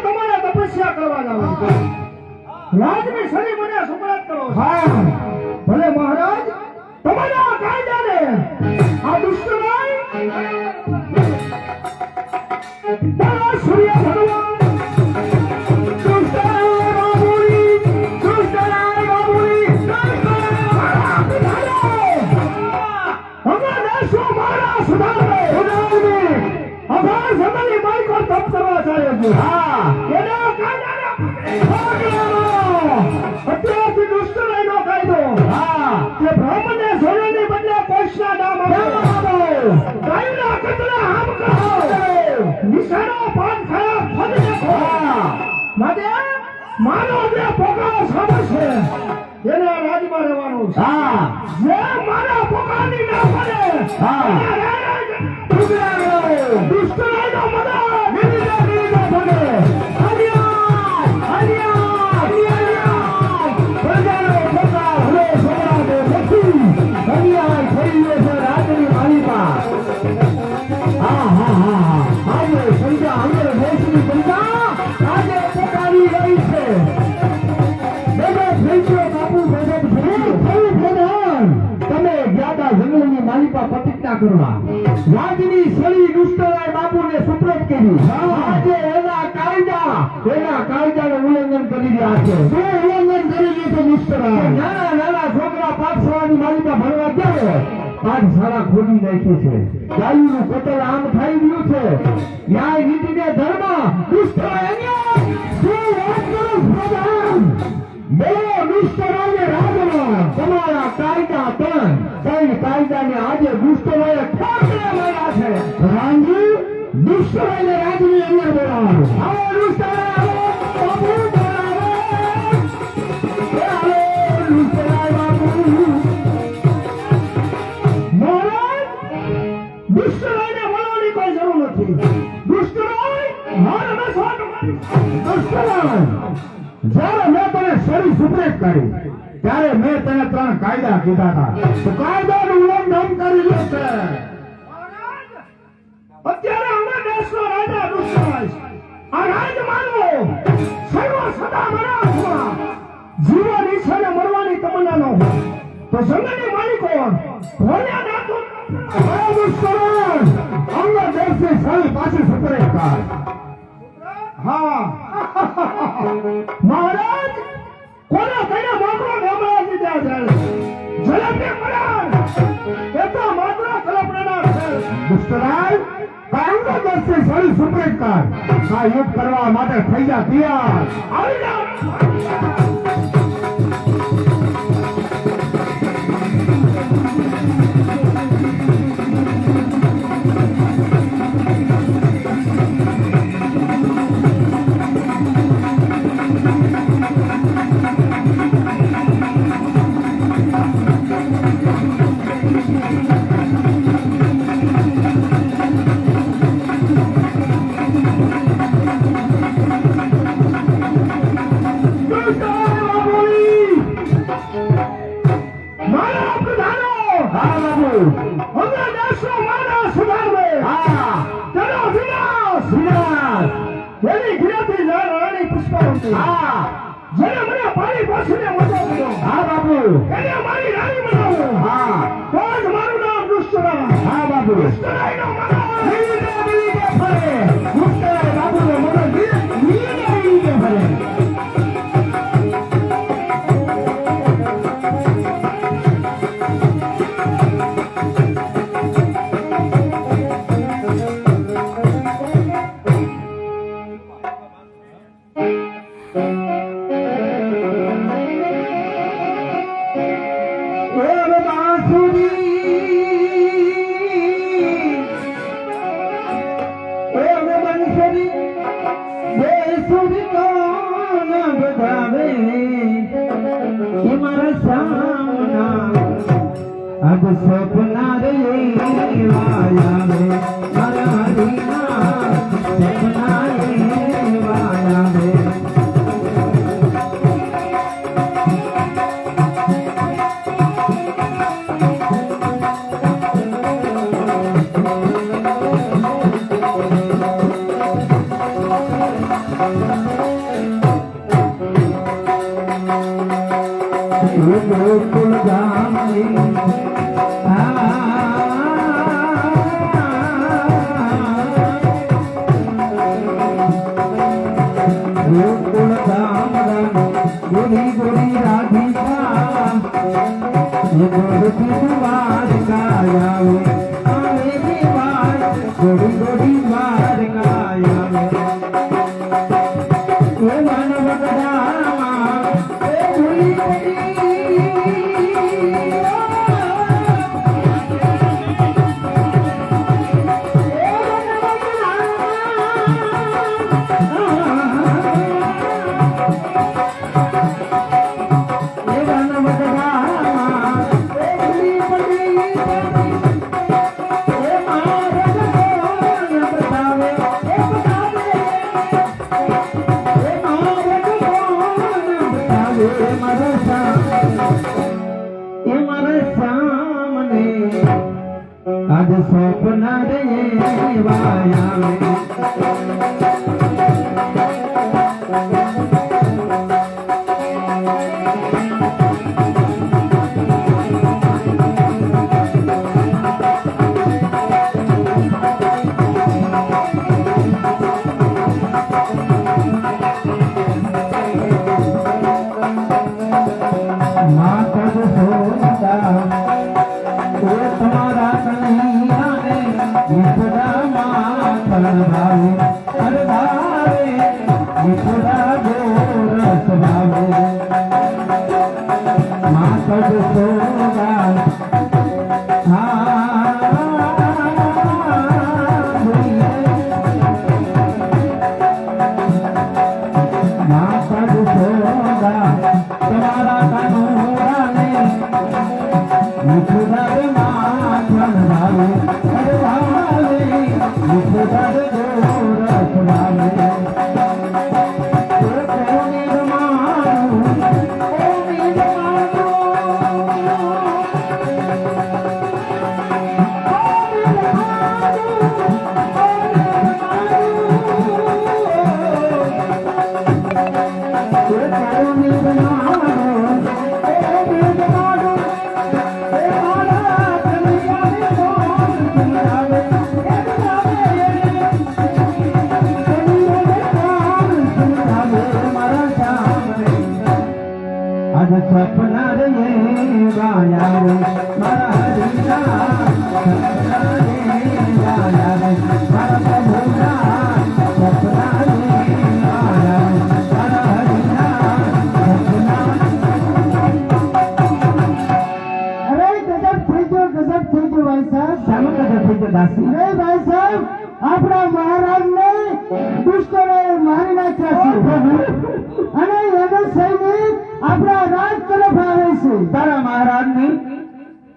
તમારે તપસ્યા કરવા જવાનું છે રાજની શરી મને સુપ્રત કરો હા ભલે મહારાજ તમારા કાયદાને આ દુષ્ટરાય સૂર્ય ભગવાન અત્યારથી દુષ્ટ લઈનો કાયદો કે બ્રાહ્મણને સોનાની બદલે પૈસા દામ આપો ગાયના કતરા આમ કરો નિશાનો પાન ખાયા ફદ દેખો માટે માનો જે પોકારો સામે છે એને રાજમાં રહેવાનું છે જે મારા પોકારની ના પડે દુષ્ટ લઈનો મદદ કરવા રાજની સળી દુષ્ટરાય બાપુને સુપ્રત કરી આજે એના કાયદાનું ઉલ્લંઘન કરી રહ્યા છે શું ઉલ્લંઘન કરી રહ્યું છે દુષ્ટરાય નાના છોકરા પાઠશાળાની માલિકા ભણવા જાય પાઠશાળા ખોલી નાખી છે ગાયનું કતલ આમ થઈ ગયું છે ન્યાય નીતિને ધર્મ દુષ્ટરાય અન્યાય શું વાત કરો પ્રધાન બોલો દુષ્ટરાયને રાજમાં તમારા કાયદા પણ કઈ કાયદાને આજે દુષ્ટરાયે ઠાકરે માર્યા છે રામજી દુષ્ટરાયને રાજની અંદર બોલાવો આવો દુષ્ટરાય બાપુ બોલાવો દુષ્ટરાય બાપુ મહારાજ દુષ્ટરાયને બોલાવવાની કોઈ જરૂર નથી દુષ્ટરાય મારે દુષ્ટરાય જ્યારે મેં તને શરીર સુપ્રેત કરી ત્યારે મેં તને 3 કાયદા કીધા હતા તો કાયદાનું ઉલ્લંઘન કરી લે છે અત્યારે અમે દેશનો રાજા દુષ્ટરાય આ રાજ માનવો સર્વ સદા મારા હાથમાં જીવન ઈચ્છાને મરવાની તમન્ના ન હોય તો જંગલની માલિકો ભોળ્યા નાતો દુષ્કરાય અંગ દેશની સળી પાછી સુપ્રેત કર હા મહારાજ કોને કઈને મોકલો ગામડા દીધા છે ઝડપે મરાર એ તો માત્ર કલ્પનાના છે દુષ્કરાય કાંગો દર્શી સળી સુપ્રેત કર આ યુદ્ધ કરવા માટે થઈ જા તૈયાર આવી જાઓ જેને મને પાણી પાછીને મજા કર્યો હા બાપુ એને મારી રાણી બનાવો હા તો જ મારું નામ દુષ્ટરાય હા બાપુ દુષ્ટરાયનો મનો નીચે ફરે દુષ્ટરાય બાપુનો મનો નીચે ફરે अब सपना रे वाया रे हरा हरीना सपना रे वाया रे ગોકુળ ગામની ગોકુળ ગામ ગોરી ગોરી રાધિકા ગોરી દ્વારકા આવે આવે વાર ગોરી ગોરી દ્વારકા આવે એ માનવ ગદામાં એ ગોરી ગોરી आज सपना रे वाया सपना रे गाया रे मारा हरिया सपना रे गाया रे मारा प्रभुना सपना रे गाया रे मारा हरिया सपना। अरे गजब થઈ ગયો ભાઈ સાહેબ. શાનો ગજબ થઈ ગયો દાસી? અરે ભાઈ સાહેબ, આપણા મહારાજને દુષ્ટોએ મારી નાખ્યા છે અને એનો સૈનિક આપણા રાજ તરફ આવે છે. તારા મહારાજને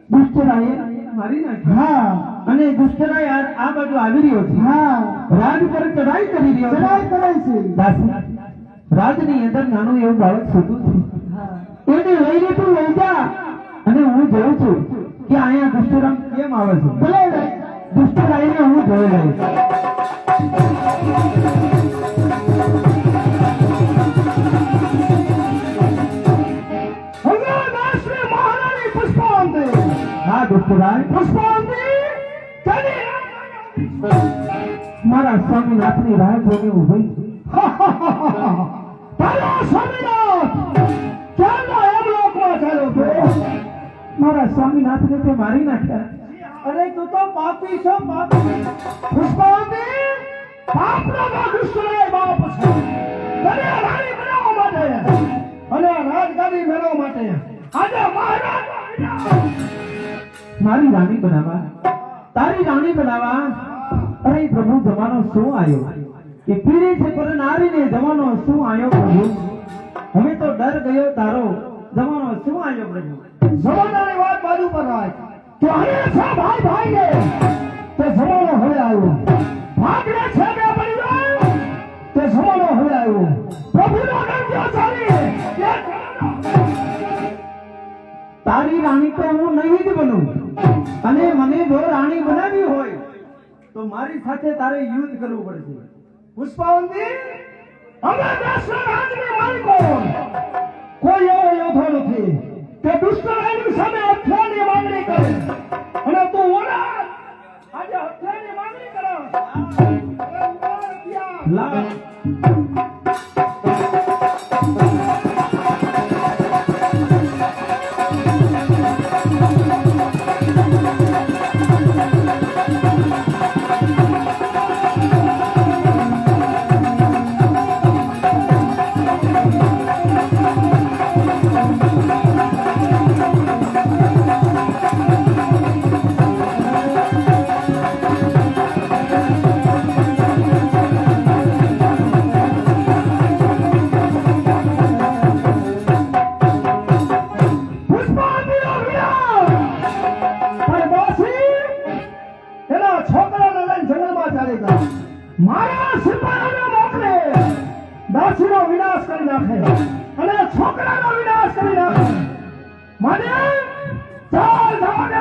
દુષ્ટરાએ મારી નાખ્યો. હા, અને દુષ્ટરાય આ બાજુ આવી રહ્યો છે. હા, રાજ પર ચડાઈ કરી રહ્યો છે. ચડાઈ કરે છે. દાસી, રાજની અંદર નાનું એવું બાળક છોટું છે. હા, એને લઈને તું લઈ જા અને હું જોઉં છું કે અહીંયા દુષ્ટરામ કેમ આવે છે. ભલે ભાઈ. દુષ્ટરાયને હું જોઈ લઈશ. હવે દાસરી મહારાણી પુષ્પાવંતી. હા દુષ્ટરાય, પુષ્પાવંતી ચાલી મારા સ્વામીનાથની રાહ જોઈને ઊભી છે. તારો સ્વામીનાથ ક્યારનો એમલોકમાં ચાલ્યો છે. મારા સ્વામીનાથને તે મારી નાખ્યા. અરે તું તો પાપી છો, પાપી. પુષ્પાવંતી પાપનો તો દુષ્ટરાય બાપ છે. તને રાણી બનાવવા માટે અને રાજગાદી મેળવવા માટે આજે મહારાજ મારી રાણી બનાવવા, તારી રાણી બનાવવા. અરે પ્રભુ, જમાનો શું આવ્યો? એ પીડી છે પર નારીને જમાનો શું આવ્યો પ્રભુ? હવે તો ડર ગયો તારો. જમાનો શું આવ્યો પ્રભુ? જમાનાની વાત બાજુ પર રાખ. કે હવે છે ભાઈ ભાઈને તે જમાનો હવે આવ્યો. ભાગને છે બે પરિવાર તે જમાનો હવે આવ્યો. પ્રભુનો ગંજો ચાલી એ જમાનો. તારી રાણી તો હું નહીં જ બનું. અને મને જો રાણી બનાવી હોય તો મારી સાથે તારે યુદ્ધ કરવું પડશે. પુષ્પાવંતી અમે દેશના રાજની માલિકો કોઈ એવો યોદ્ધો નથી કે દુષ્કરાયની સામે હથિયારની માંગણી કરે અને તું ઓલા આજે હથિયારની માંગણી કરે લા મારા સિપાહીઓને મોકલે દાસીનો વિનાશ કરી નાખે અને છોકરાનો વિનાશ કરી નાખે મને ચાલ જવાને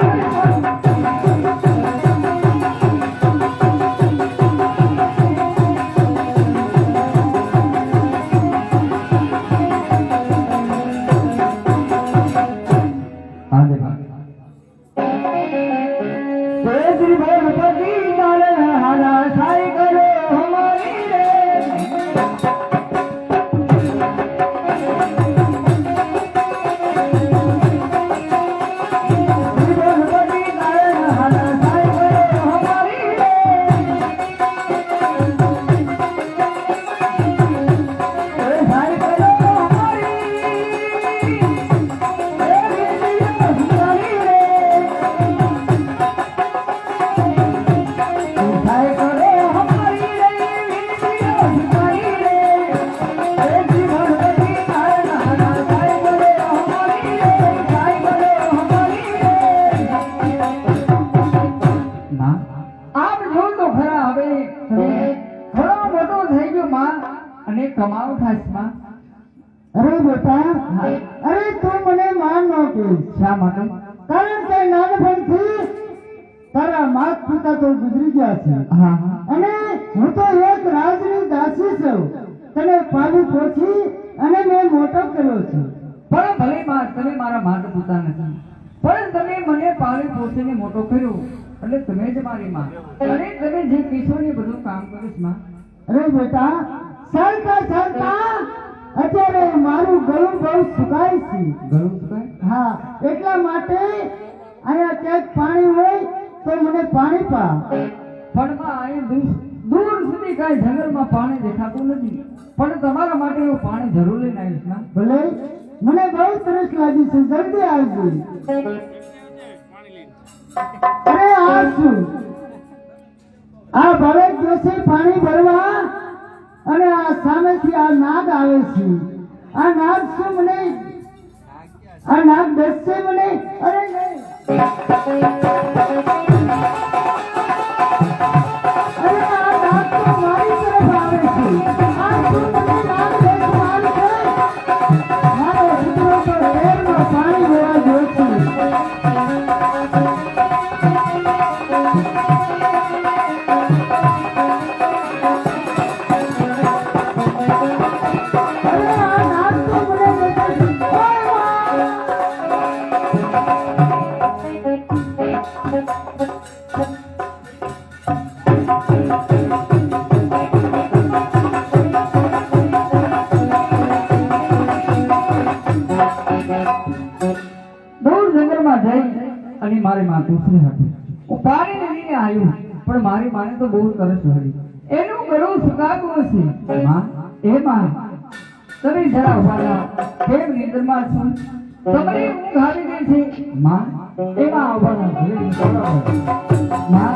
કમાવ થાશ માં અરે બેટા અરે તું મને માન ન કે શા માટે કારણ કે નાનપણથી તારા માત પિતા તો ગુજરી ગયા છે હા અને હું તો એક રાજની દાસી છું તને પાલી પોછી અને મેં મોટો કર્યો છે પણ ભલે માં તમે મારા માતા પિતા નથી પણ તમે મને પાળી પોષીને મોટો કર્યો એટલે તમે જ મારી માં અને તમે જે કીધો ને બધું કામ કરીશ માં અરે બેટા ચાલતા અત્યારે મારું ગળું બહુ સુકાય છે ઘણું સુકાય હા એટલા માટે અહીંયા ક્યાંક પાણી હોય તો મને પાણી પા પણ માં અહીં દૂર સુધી કાંઈ જંગલમાં પાણી દેખાતું નથી પણ તમારા માટે હું પાણી જરૂર લઈને આવીશ ના ભલે મને બહુ તરસ લાગી છે જલ્દી આવજો અરે આ શું આ ભરત જોશે પાણી ભરવા અને આ સામેથી આ નાગ આવે છે આ નાગ શું મને આ નાગ બેસશે મને અરે નહીં અરે આ નાગ તો મારી તરફ આવે છે આ શું મને નાગ બેસવાનું છે મારો દીકરો તો નહેરમાં પાણી ભરવા ગયો છે અને મારી માં દૂસરી હતી હું પાણી લઈને આવ્યું પણ મારી માને તો બહુ તરસ લાગી એનું ગળું સુકાતું હશે માં એ માં તમે જરા ઉભા રહો કેમ નિંદરમાં છું તમારી ઊંઘ આવી ગઈ છે માં એમાં ઉભા રહો માં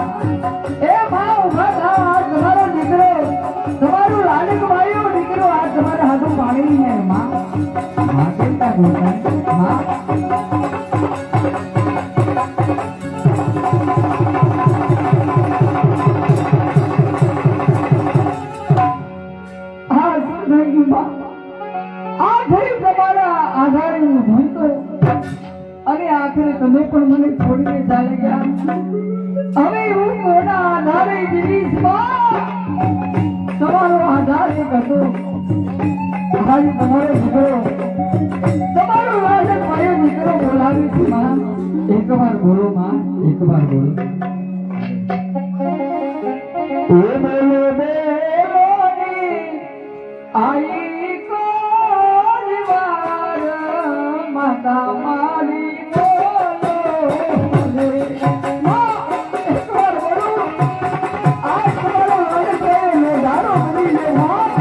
એ માં ઉભા થાઓ આ તમારો દીકરો તમારું લાડક ભાઈઓ દીકરો આ તમારા હાથું પાણી લઈને માં કેમ તા બોલતા માં આખરે તમે પણ મને છોડીને ચાલી ગયા હવે હું કોના આધારે જીવીશ માં તમારો આધાર એક હતો તમારો દીકરો તમારો રાજ મારો દીકરો બોલાવી છે માં એકવાર બોલો માં એકવાર બોલો એ બોલો બેરોની આઈ કોની વાર માતા મારી બોલો માં એકવાર બોલો આ તમારો રાજ પ્રેમ દારો કરી લે માં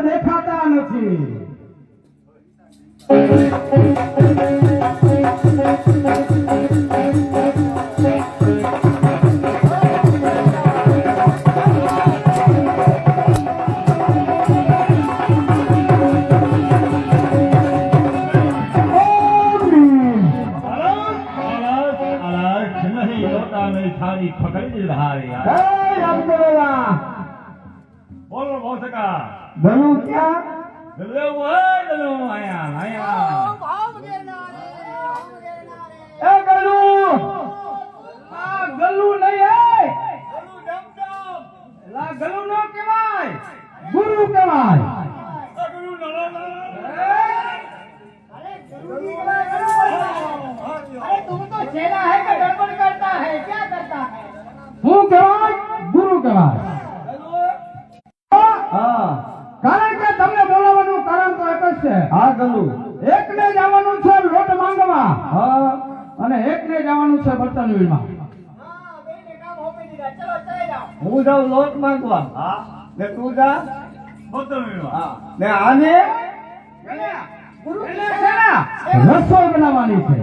દેખાતા નથી ગલુ ક્યાં એ ગલુ આ ગલુ નહીં લા ગલુ નો કહેવાય ગુરુ કહેવાય अरे तुम तो चेला है कि गड़बड़ करता है क्या करता है હું કહેવાય ગુરુ કહેવાય હા કારણ કે તમને બોલાવવાનું કારણ તો એક જ છે હા ગલુ એકને જવાનું છે લોટ માંગવા હા અને એકને જવાનું છે બર્તન વીણવા. હું જાઉં લોટ માંગવા હા ને તું જા બર્તન વીણવા. હા ને આને એને છે ને રસોઈ બનાવવાની છે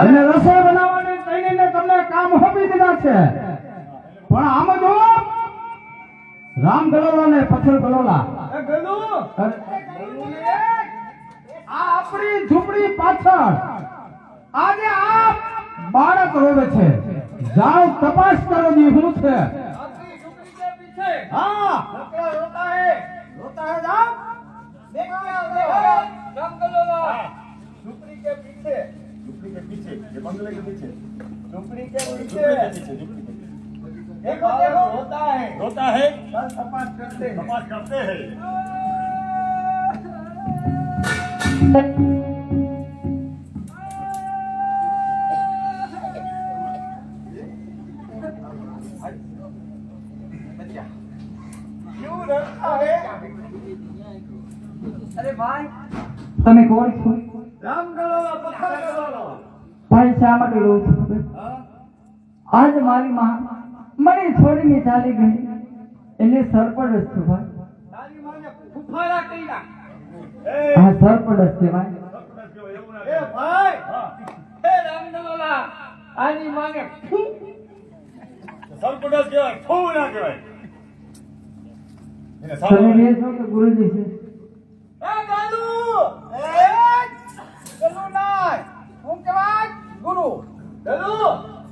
અને રસોઈ બનાવવાની કહીને તમને કામ સોંપી દીધા છે. પણ આમ જો રામ ગલોલા ને પથ્થર ગલોલા એ ગલુ આ આપણી ઝૂંપડી પાછળ આજે આ બાળક રોવે છે. જાઓ તપાસ કરો જી શું છે. હા रोता है जाओ देखिए झुपड़ी के पीछे झुपड़ी के पीछे, ये बंगले के पीछे, झुपड़ी के झुपड़ी पीछे के पीछे, झुपड़ी के पीछे। देखो देखो होता है रोता है, कल तपास करते हैं तपास करते हैं। क्यों डरता है અરે ભાઈ તમે કોણ છો? राम गलोला पत्थर गलोला ભાઈ શા માટે રહો છો ખબર? हाँ આજ મારી માં મને છોડીને ચાલી ગઈ એટલે સરપડ જ છું ભાઈ. तारी माँ ने फुफारा कईला આ સરપડ જ છે ભાઈ. ए भाई हाँ, ए राम गलोला आनी माँ ने સરપટસ કહેવાય, ફૂ ના કહેવાય. એને તમે સાંભળો. લે છો કે ગુરુજી છે? ए गालू ए गलू नाय હું કહેવાય ગુરુ ગલુ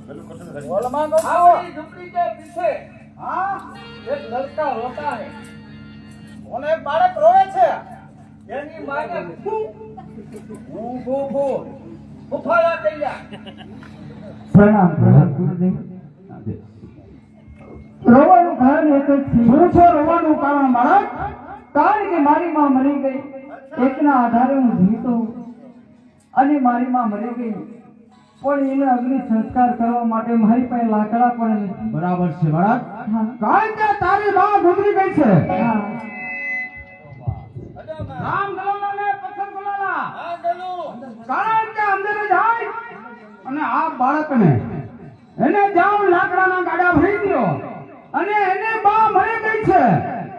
પેલું કશું નથી. बोल मांगो हमारी झुपड़ी के पीछे हाँ एक लड़का रोता है और एक बालक रोए छे એની માને ફૂ ફૂ ફૂ ફુફારા કઈલા પ્રણામ પ્રણામ ગુરુદેવ. રોવાનું કારણ એક જ છે. શું છે રોવાનું કારણ બાળક? કારણ કે મારી માં મરી ગઈ એકના આધારે હું જીવતો અને મારી માં મરી ગઈ પણ એને અગ્નિ સંસ્કાર કરવા માટે મારી પાસે લાકડા પણ નથી. બરાબર છે બાળક. હા. કારણ કે તારી માં ગુજરી ગઈ છે. હા. રામ ગલોલા ને પથ્થર ગલોલા હા ગલુ કારણ કે અંદર જાય અને આ બાળકને એને જાઓ લાકડાના ગાડા ભરી દ્યો અને એને બા મરી ગઈ છે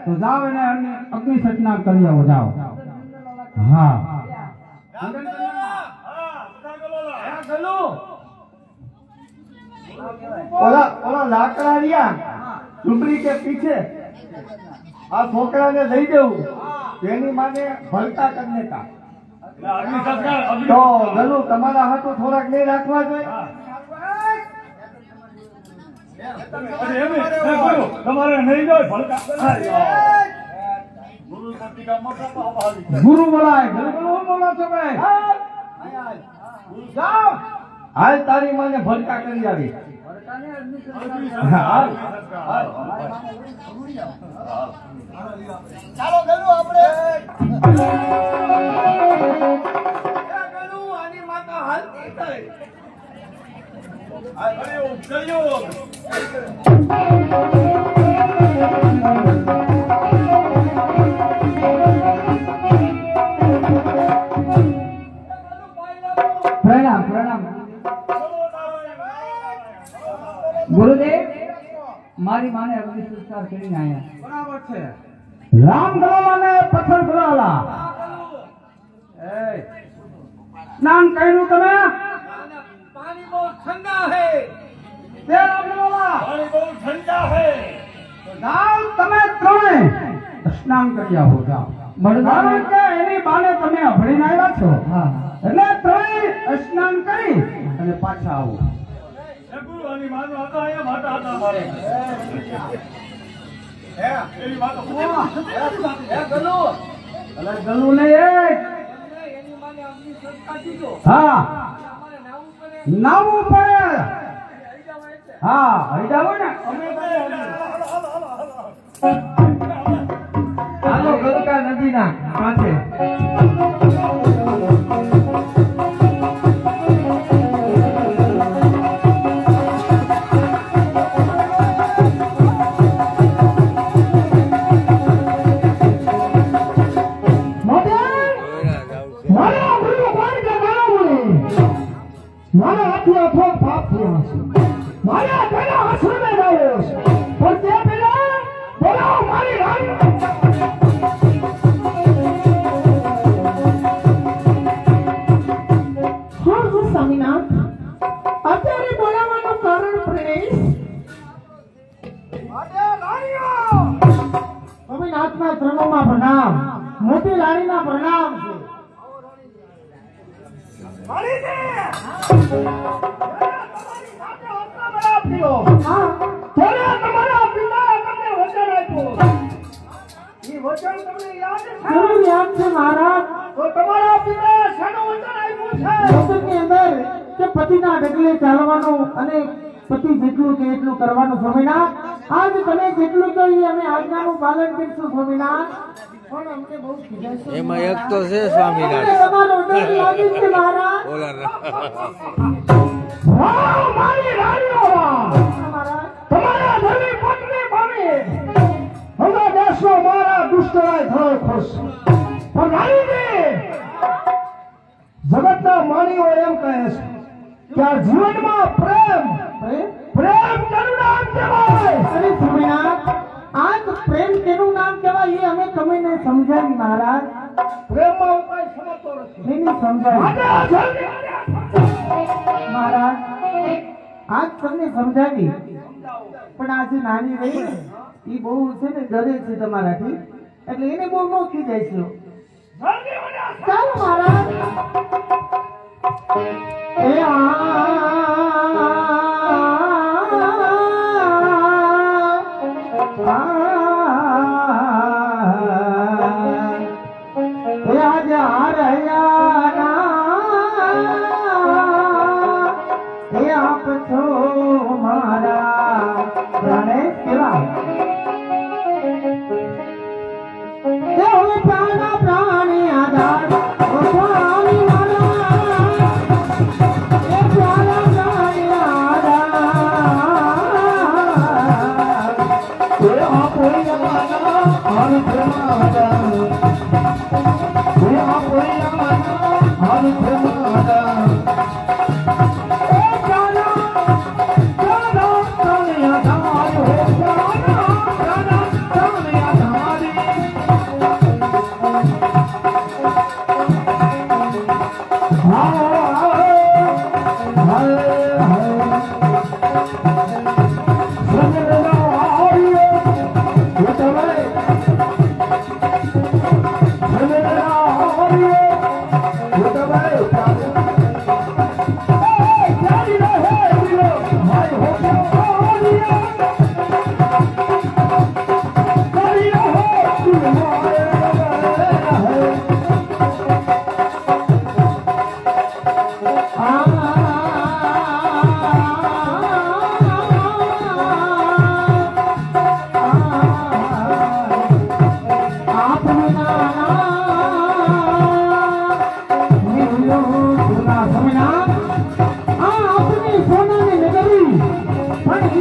તો જાઓ એને અગ્નિ સંસ્કાર કરી આવો જાઓ. હા રામ ગલોલા હા, ઉઠા ગલોલા. એ ગલુ ઓલા લાકડા રહ્યા ઝુંપડી કે પીછે આ છોકરાને દઈ દેવું તેની માને ભલતા કરી દેતા એટલે અગ્નિ સંસ્કાર, અગ્નિ તો સંસ્કાર. ગલુ તમારા હાથો થોડાક નહીં રાખવા જોઈએ હા. અરે એમ નહીં. એ ગુરુ, તમારે નહીં જોઈ ભલકા. ગુરુ પ્રતિકામાં કાપા આવી જાય. ગુરુ બોલાય ગલગલો બોલો છો ભાઈ. જાઓ હાલ તારી માને ભલકા કરી આવી અગ્નિ હાલ. સંસ્કાર. ચાલો ગલુ આપણે ગલુ આની માતા હાલતી થઈ અરે ઉઠ્યો. પ્રણામ પ્રણામ ગુરુદેવ મારી માને અગ્નિ સંસ્કાર કરીને આયા. બરાબર છે. રામ ગલોલા ને પથ્થર ગલોલા સ્નાન કર્યું તમે? પાણી બહુ ઠંડા હે તે રામ ગલોલા પાણી બહુ ઠંડા હે. જાઓ તમે ત્રણે સ્નાન કરી આવો જાઓ. કારણ કે એની બાને તમે અભળીને આવ્યા છો હા. એટલે ત્રણે સ્નાન કરી અને પાછા આવો. એ ગુરુ, આની માનો હતો અહીંયા માતા હતા મારે. એની માતો હે ગલુ અલા ગલુ ને એની માને અગ્નિ સંસ્કાર દીધો હા અમારે નાવું પડે નાવું પડે. હા હઈ જાવ ને હાલો ગલકા નદીના કાંઠે આવ્યા છે મારે તેના આશ્રમે જાવો છે પણ તે પહેલા બોલાવો મારી રાણી હા સ્વામીનાથ અત્યારે બોલાવવાનું કારણ પ્રેસ સ્વામીનાથના ચરણોમાં પ્રણામ મોટી રાણીના પ્રણામ હા ત્યારે તમારા પિતાએ તમને વચન આપ્યું એ વચન તમને યાદ છે જરૂર યાદ છે મહારાજ તો તમારા પિતાએ શાનું વચન આપ્યું છે વચનની અંદર કે પતિના ડગલે ચાલવાનું અને પતિ જેટલું કે એટલું કરવાનું સ્વામીનાથ આજ તમે જેટલું કહો એ અમે આજ્ઞાનું પાલન કરીશું સ્વામીનાથ પણ અમને બહુ ખીજાય છે. એમાં એક તો છે સ્વામિનારાયણ. અમને તમારો ડર લાગે છે મહારાજ ઓલા વાહ મારી રાણીઓ વાહ મહારાજ તમારા ધર્મી પત્ની પામી હવે દેશનો મારા દુષ્ટરાય ઘણો ખુશ પણ રાણીજી જગતના માનીઓ એમ કહે છે કે આ જીવનમાં પ્રેમ પ્રેમ કરુણા કહેવાય અરે સ્વામીનાથ આજ પ્રેમ કેનું નામ કહેવાય એ અમે તમને સમજાવી મહારાજ પ્રેમમાં હું કઈ સમજતો નથી નહીં સમજાવી આજે જલ્દી મહારાજ આજ તમને સમજાવી પણ આજે નાની રહી ને એ બહુ છે ને ડરે છે તમારાથી એટલે એને બહુ ન ખીજાય છે જલ્દી મને ચાલો મહારાજ એ આજે આપ છો મારા પ્રાણેશ કેવા પ્રાણા પ્રાણી આધાર ઓ સ્વામી મારા એ પ્રાણા પ્રાણી આધાર એ આપો યમાના હર પ્રેમાદા એ આપો યમાના હર પ્રેમાદા એ જાના જાના જાનિયા ધાર હો જાના જાના જાનિયા ધારી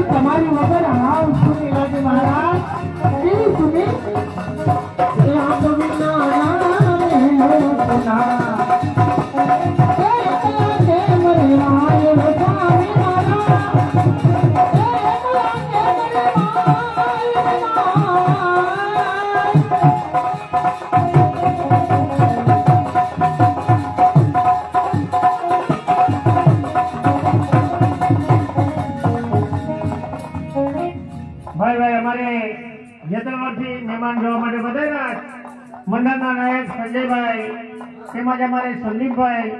તમારી વગર હાવ સુની લાગે મહારાજ કેવી સુની એ આપ વિના ભાઈ ભાઈ અમારે જેતલવાડથી મહેમાન જોવા માટે બધાયરા મંડળના નાયક સંજયભાઈ તેમજ અમારે સંદીપભાઈ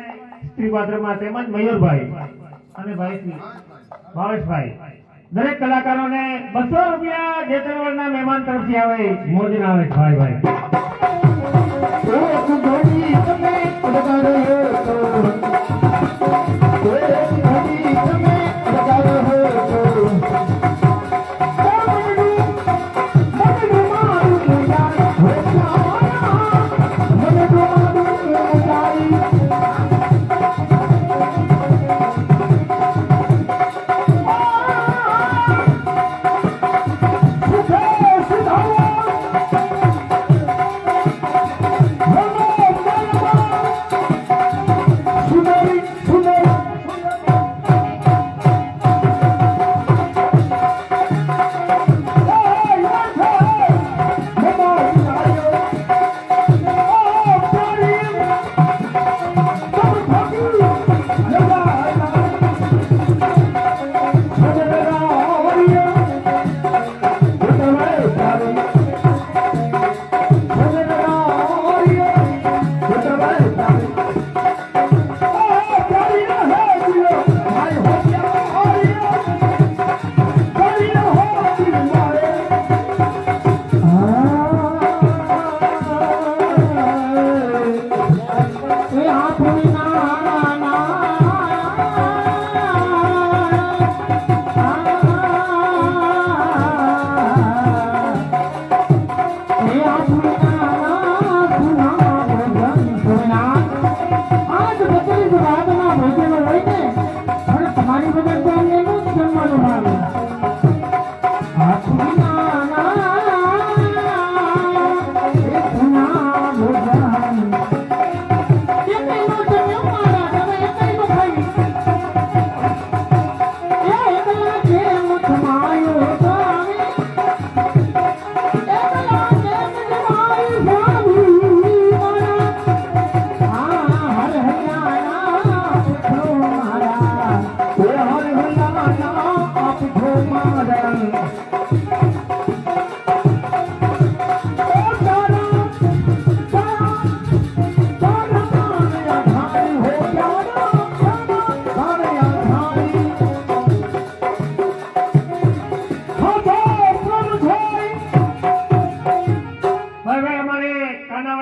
સ્ત્રી પાત્રમાં તેમજ મયુરભાઈ અને ભાઈ ભાવેશભાઈ દરેક કલાકારોને 200 રૂપિયા જેતલવાડના મહેમાન તરફથી આવે મોજના આવે ભાઈ ભાઈ સુખે સુધારો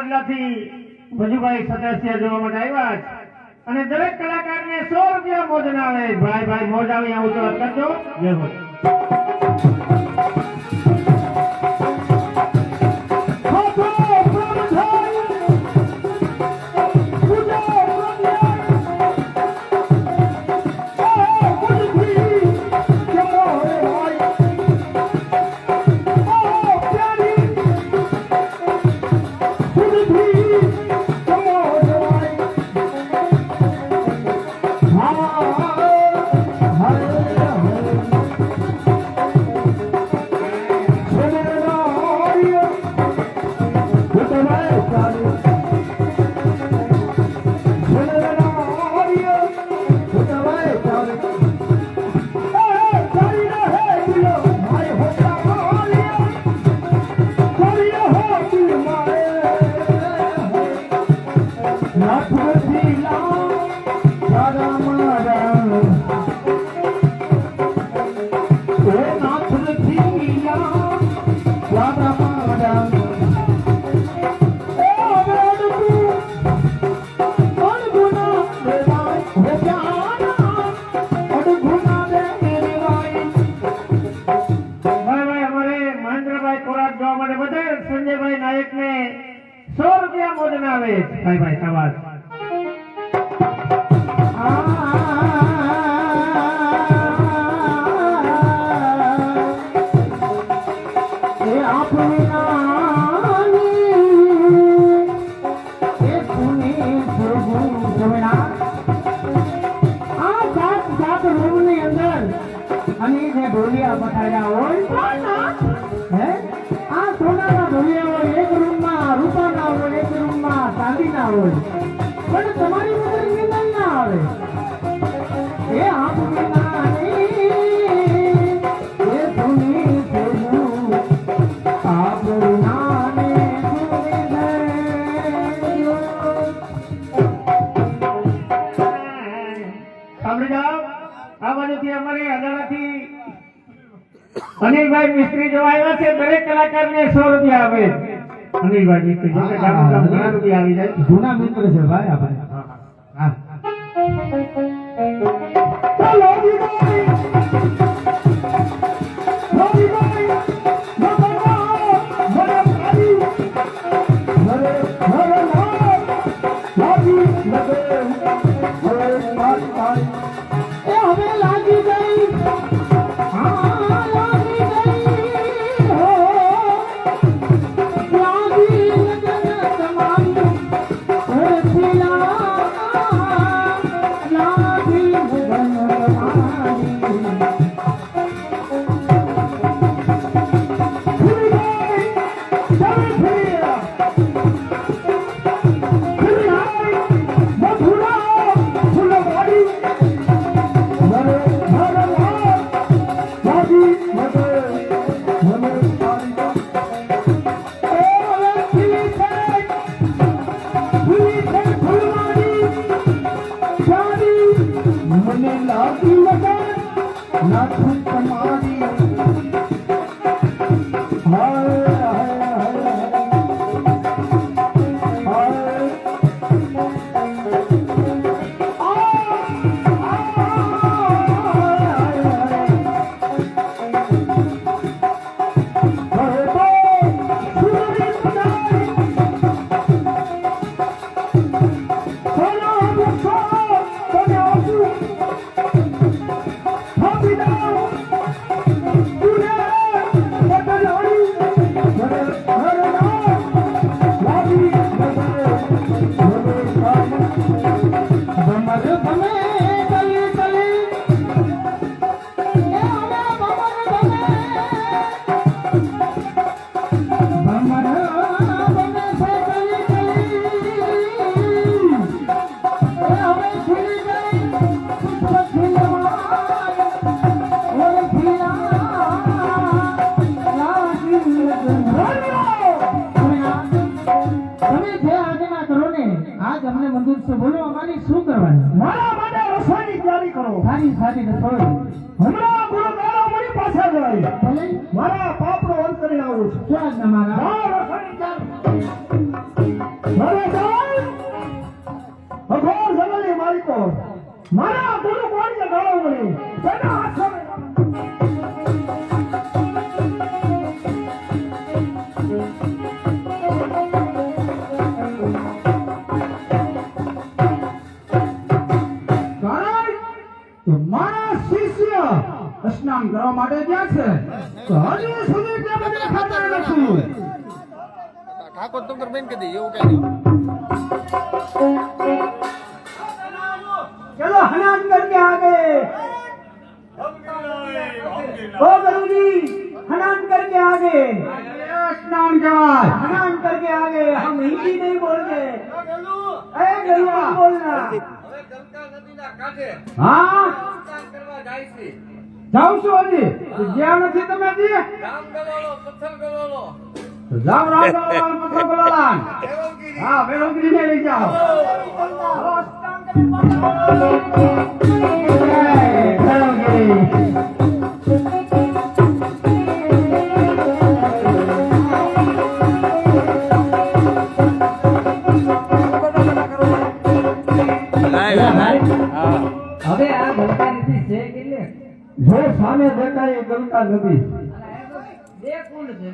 જિલ્લાથી ભજુભાઈ સદસ્ય જોવા માટે આવ્યા છે અને દરેક કલાકારને 100 રૂપિયા મોજના આવે. ભાઈ ભાઈ મોજ આવી આવું તો કરજો. જય હો. સંજયભાઈ નાયકને 100 રૂપિયા મોજના આવે. ભાઈ ભાઈ શાબાશ. ઢોલિયા પથાર્યા હોય હે આ સોનાના ઢોલિયા હોય, એક રૂમમાં રૂપાના હોય, એક રૂમમાં ચાંદીના હોય, પણ તમારી વગર નિંદન ના આવે. એ સાંભળી જાઓ. આ બાજુથી અમારે અદાલતથી અનિલભાઈ મિસ્ત્રી જો આવ્યા છે. દરેક કલાકારને 100 રૂપિયા આવે. અનિલભાઈ મિસ્ત્રી જો કે ઘણા રૂપિયા આવી જાય. જૂના મિત્ર છે ભાઈ આપણે. હા બોલો અમારી શું કરવાની? મારા માટે રસોઈની તૈયારી કરો. સારી સારી રસોઈ. હમણાં ગુરુદ્વારા મારી પાસે જવાય. ભલે મારા પાપનો અંત કરીને આવું છું. ક્યાં તમારા રસોઈની તૈયારી મારે સાહેબ અઘોર જંગલની માલિકો મારા ગુરુ કોણ છે ગાળો મળી તેના હાથ મારા શિષ્ય સ્નાન કરવા માટે ગયા છે તો હજુ સુધી કેમ દેખાતા નથી ઠાકોર तुमकर બેન કદી એવું કહી દો चलो हनान करके आ गए ओ गुरुजी हनान करके आ गए स्नान करवाए हनान करके आ गए हम हिंदी नहीं बोलते ए गलू बोलना हाँ जाऊ છું હજી જ્યાં નથી તમે હજી રામ ગલોલો પથ્થર ગલોલો જાઓ રામ ગલોલાલ પથ્થર ગલોલાલ હા વેલોગીરી ને લઈ જાઓ હવે આ ગલકા નદી છે કેટલે જો સામે દેખાય એ ગલકા નદી બે કુંડ છે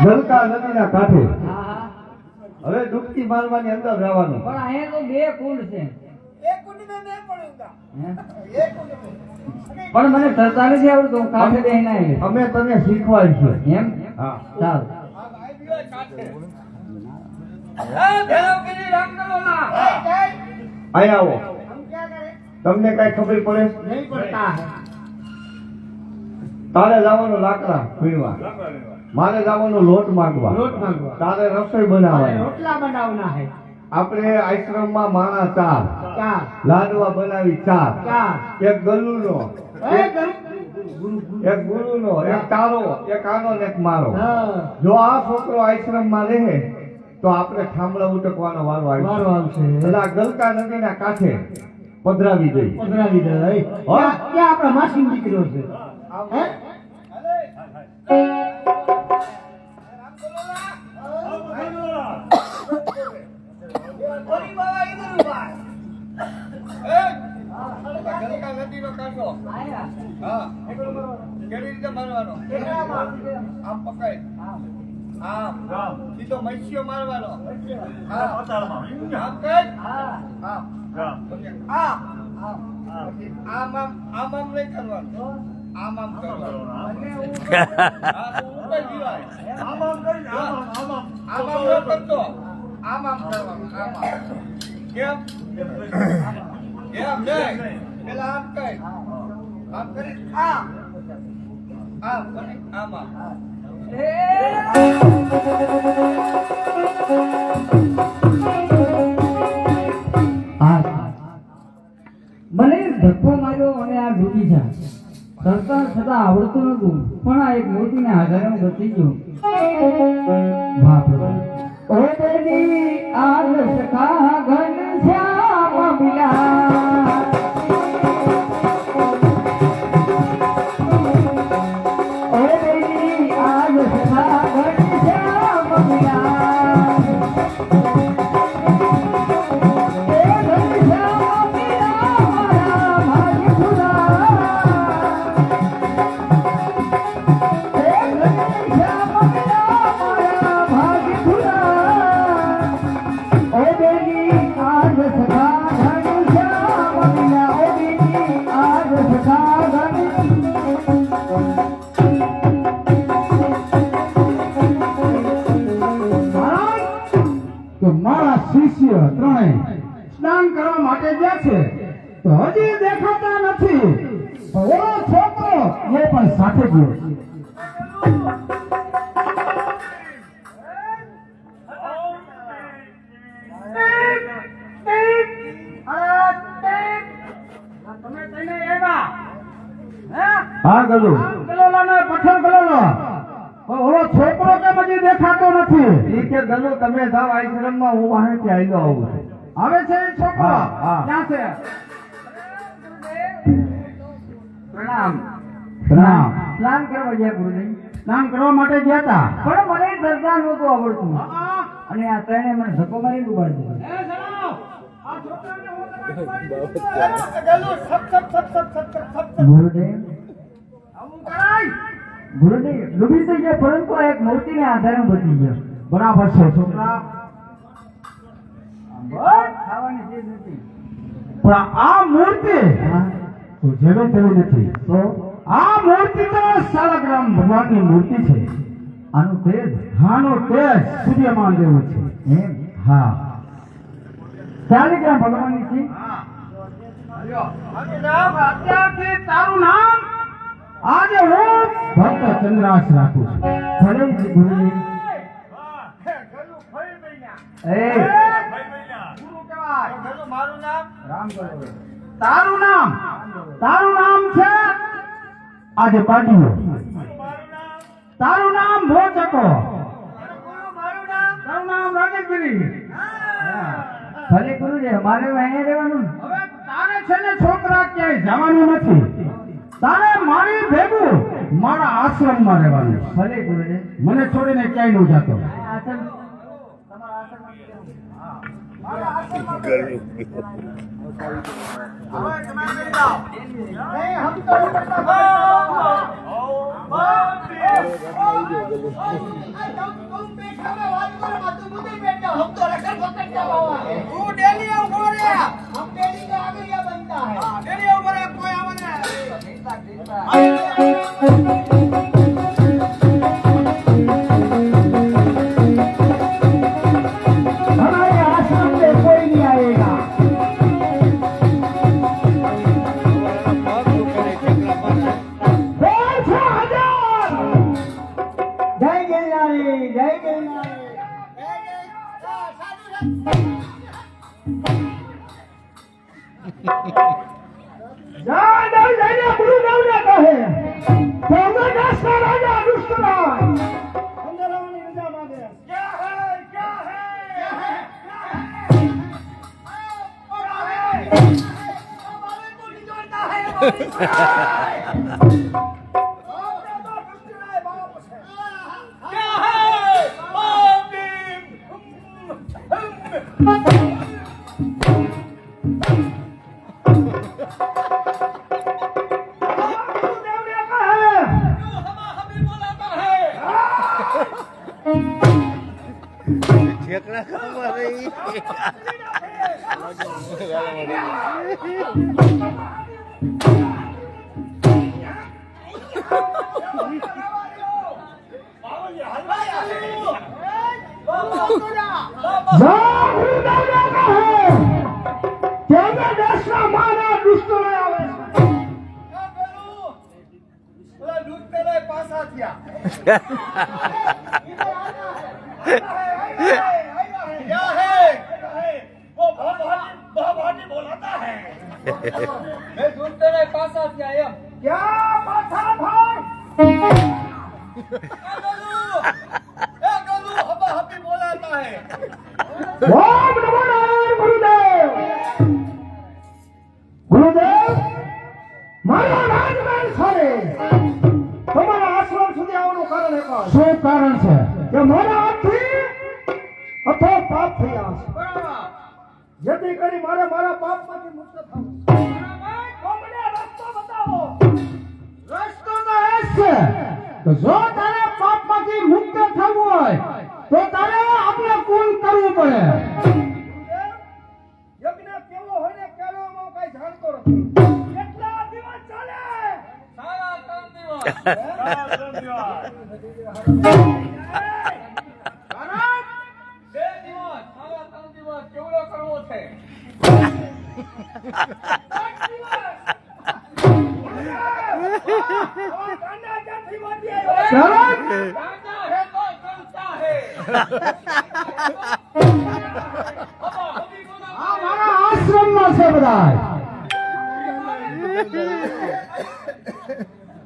ગલકા નદીના કાંઠે હા હા હવે ડૂબકી મારવાની અંદર રહેવાનું પણ અહીંયા તો બે કુંડ છે હે? પણ મને તરતા નથી આવડતું હું કાંઠે બેહીને આવી અમે તને શીખવાડીશું એમ હા ચાલ અહીંયા આવો તમને કઈ ખબર પડે नहीं पड़ता है તારે જવાનું લાકડા વીણવા મારે જવાનું લોટ માંગવા लोट मांगवा તારે રસોઈ બનાવવાની रोटला बनाना है આપણે આશ્રમમાં માણા ચાર क्या લાડવા બનાવી ચાર क्या એક ગલુનો ए એક ગુરુનો એક તારો એક આનો ને એક મારો हाँ જો આ છોકરો આશ્રમમાં રહે તો આપણે ઠામડા ઉટકવાનો વારો वारो આવશે आवશે એટલે આ ગલકા નદીના કાંઠે પધરાવી દઈ પધરાવી દે હા? ક્યાં આપણા માસી દીકરો છે હે ગલકા નદીનો કાંઠો હા કેવી રીતે મારવાનો આમ પકડ આમ સીધો મૈસ્યો મારવાનો આમ કર આમ આમ આમ નહીં કરવાનું આમ કરવાનું ઉપર જીવાય આમ ન કરતો આમ કરવાનું કેમ કેમ નહીં પેલા આમ કર આમ કરી આમ કરી આમ મને ધક્કો માર્યો અને આ ડૂબી જાય સરકાર છતાં આવડતું નતું પણ આ એક મૂર્તિને આધારે હું બચી ગયો વાહ પ્રભુ ઓ દેવી આદર્શ કા ઘન શ્યામ મિલા ઓ દેવી આદર્શ કા ઘન શ્યામ મિલા મારા શિષ્ય ત્રણેય સ્નાન કરવા માટે ગયા છે તો હજી દેખાતા નથી ઓલો છોકરો એ પણ સાથે ગયો હા ગલુ પથ્થર ગલોલો ઓલો છોકરો કેમ હજી દેખાતો નથી ઈ કે ગલુ તમે જાઓ આશ્રમમાં હું વાહેથી આવ્યો આવું છું આવે છે એ છોકરો હા, હા. ક્યાં છે પ્રણામ પ્રણામ સ્નાન કરવા ગયા ગુરુજી સ્નાન કરવા માટે ગયા હતા. પણ મને તરતા નહોતું આવડતું અને આ ત્રણે મને ધક્કો મારી ડૂબાડી દીધો. ગુરુદેવ ગુરુદેવ ડૂબી તો ગયા પરંતુ આ એક મૂર્તિને આધારે હું બચી ગયો. બરાબર છે છોકરા, બસ ખાવાની ચીજ નથી. પણ આ મૂર્તિ હા, તો જેવી તેવી નથી. તો આ મૂર્તિ તો શાળગ્રામ ભગવાનની મૂર્તિ છે. આનું તેજ હાનો તેજ સૂર્યમાન જેવું છે. એમ હા, શાલિગ્રામ ભગવાનની છે. અત્યારથી તારું નામ આજે હું ભક્ત ચંદ્રાસ રાખું છું. ભલે જ ગુરુદેવ. એ મારું નામ રામ કરો. તારું નામ છે આજે પાડીઓ. તારું નામ ભોચકો. તારું નામ રાજગીરી. ભલે ગુરુદેવ મારે અહીંયા રહેવાનું ને? હવે તારે છે ને છોકરા ક્યાંય જવાનું નથી. તારે મારી ભેગું મારા આશ્રમમાં રહેવાનું. ભલે ગુરુદેવ. મને છોડીને ક્યાંય ન જાતો. આશ્રમ नहीं हम तो तुम बैठा में बात करो मत तुम मुझे बैठो हम तो रखकर पकड़ के बाबा तू डेली ऊपर रे हम डेली के आगे ये बनता है डेली ऊपर कोई आवे हमारे आश्रम में कोई नहीं आएगा. જય ગિરનારી જય ગિરનારી. જઈને ગુરુદેવને કહે કે અમે દેશના રાજા દુષ્ટરાજ અંદર આવવાની રજા માંગે. ક્યાં ગુરુદેવને કહે દેશના મારા દુષ્ટોને આવે क्या है वो बहुत बोलाता है मैं दूध तेरे पास आती आया ક્યાં પાછા ભાઈ हबा हबी बोलाता है ઓમ નમો નારાયણ ગુરુદેવ. ગુરુદેવ મારો રાજમહેલ છોડે તમારા આશ્રમ સુધી આવવાનું કારણ એક જ શું કારણ છે? કે મારા હાથથી અથો પાપ થયા છે. જેથી કરી મારે મારા પાપમાંથી મુક્ત થવું છે. તો મને રસ્તો બતાવો. રસ્તો તો એ જ છે કે જો તારે પાપમાંથી મુક્ત થવું હોય તો તારે આપણે કુલ કરવું પડે. યજ્ઞ કેવો હોય ને કેવો હું કઈ જાણતો નથી. કેટલા દિવસ ચાલે? सारा काम दिवस બે દિવસ સારા 3 દિવસ કેવડો કરવો છે ગાંડા ક્યાંથી વાંચી આવ્યો? સરસ. गाना है तो चलता है हबा हबी बोला આ મારા આશ્રમમાં છે બધા.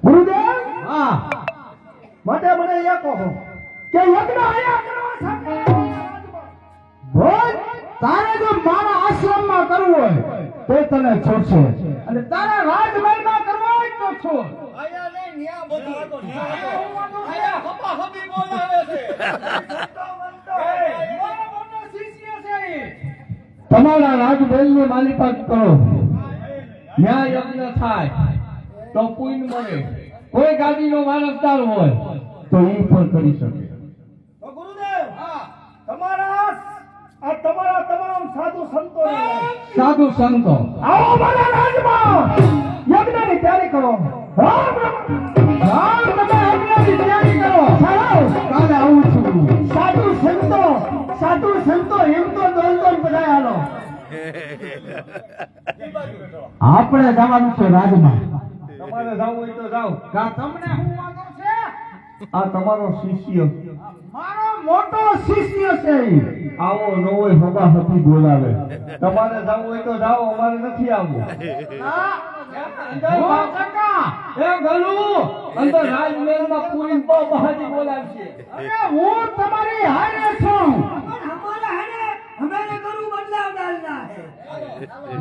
ગુરુદેવ હા, માટે મને એ કહો કે યજ્ઞ આયા કરવા સાથે ભોજ તારે જો મારા આશ્રમમાં કરવું હોય તો તને છોડશે અને તારા રાજમહેલમાં કરવું હોય તો છોડ. આયા ને ન્યા બધું આયા હબી બોલાવે છે મારો મોટો શિષ્ય છે ઈ. તમારા રાજમહેલની માલિકાત કરો, ન્યાય યજ્ઞ થાય તો પુણ્ય મળે. કોઈ ગાદીનો વારસદાર હોય તો એ પણ કરી શકે. તો ગુરુદેવ તમારા તમામ સાધુ સંતો સાધુ સંતો આવો મારા રાજમાં યજ્ઞની તૈયારી કરો. રામ રામ તમે યજ્ઞની તૈયારી કરો. કાલે આવું છું. સાધુ સંતો એમ તો દોન બધા હાલો. આપણે જવાનું છે રાજમાં. તમારે જાવું હોય તો જાઓ. તમને શું વાંધો છે? આ તમારો શિષ્ય મારો મોટો શિષ્ય છે. આવો ન હોય હબા હતી બોલાવે. તમારે જાવું હોય તો જાઓ, અમારે નથી આવવું. એ ગલુ અંદર રાજમહેલમાં પૂરી બહાજી બોલાવશે. અરે હું તમારી હારે છું.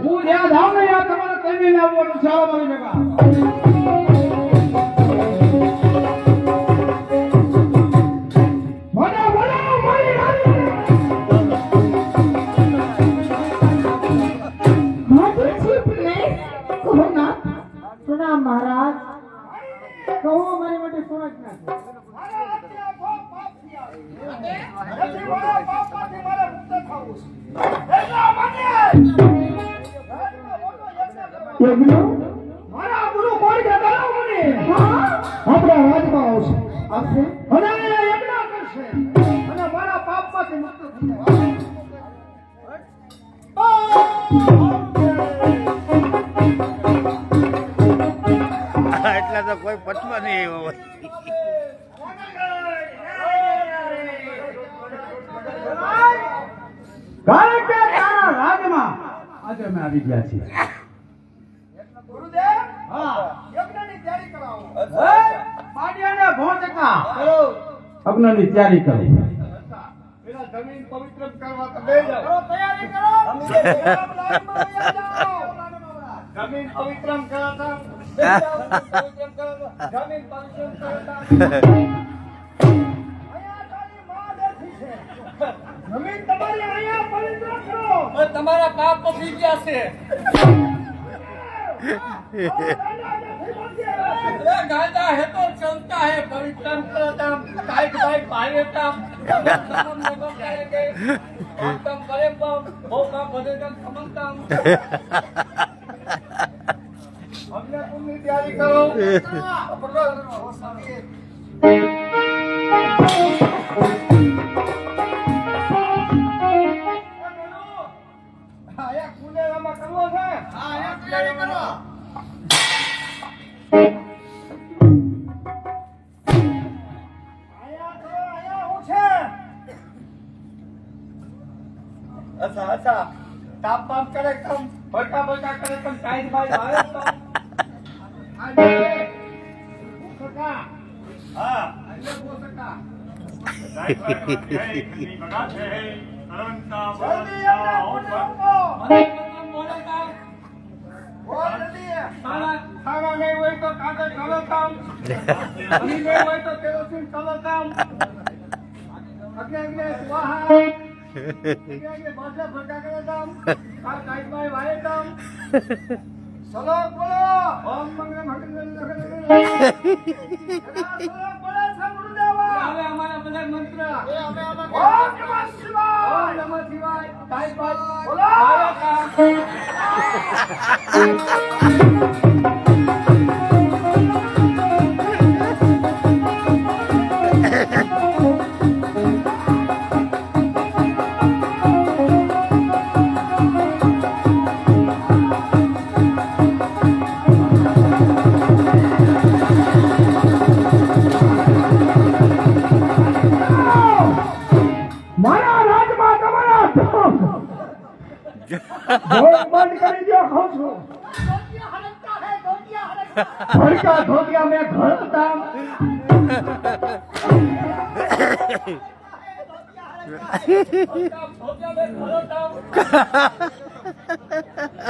હું જ્યાં જાઉં ને ત્યાં તમારે કહીને આવવાનું છે. આવો મારી ભેગા. મહારાજ કહો મારી માટે સમજ ના મારા ગુરુ કોણ છે? મને આપણા રાજમાં આવશે આવશે અને યજ્ઞ કરશે અને મારા પાપમાંથી મુક્ત થઈ એટલા તો કોઈ પટવા નહીં આવ્યો હોય. કારણ કે તારા રાજમાં આજે અમે આવી ગયા છીએ. ગુરુદેવ હા યજ્ઞની તૈયારી કરાવો. પાડિયાને ભોજકા અગ્નિની તૈયારી કરી. પેલા જમીન પવિત્ર કરવા તો બે જાઓ. કરો તૈયારી કરો. જમીન પવિત્રમ કરાતા જમીન પવિત્રમ કરાતા અહીંયા તારી માં બેઠી છે. જમીન તમારી અહીંયા પવિત્ર કરો. તમારા પાપ પતી ગયા છે. गाजा है तो चलता है पवित्रम करतम काइट बाइट पायतम तम लोगों करेंगे तम करे पम होगा बदेगम समंतम અમને પુણ્યની તૈયારી કરો. અહીંયા કુલેરામાં કરવો છે. हां ये तैयारी करो અહીંયા કરો, અહીંયા હું છે. अच्छा अच्छा ताप पाप करे तम भटका भटका करे तम काइट बाइट आवे तो આજે સકા હા આજે સકા જલ્દી એમને પુણ્ય આપો. બોલ જલ્દી. खाना नहीं हुई तो कागज करो तम पानी नहीं हुई तो केरोसिन करो तम અગ્નિ અગ્નિ સ્વાહા. अगे अगे बाजा भटका करे तम का काइट बाइट आवे तम શ્લોક બોલો. ओम मंगलम हरिंद्र શ્લોક બોલે છે ગુરુદેવા. હવે અમારા બધા મંત્ર ઓમ નમઃ ઓમ શિવાય. નમઃ શિવાય કાઈ બાઈ બોલો. મારા રાજમાં તમારા ધોક બંધ કરી દો કહું છું. ધોતિયા હરકતા હે ધોતિયા હરકતા ભડકા ધોતિયા મેં ઘરતા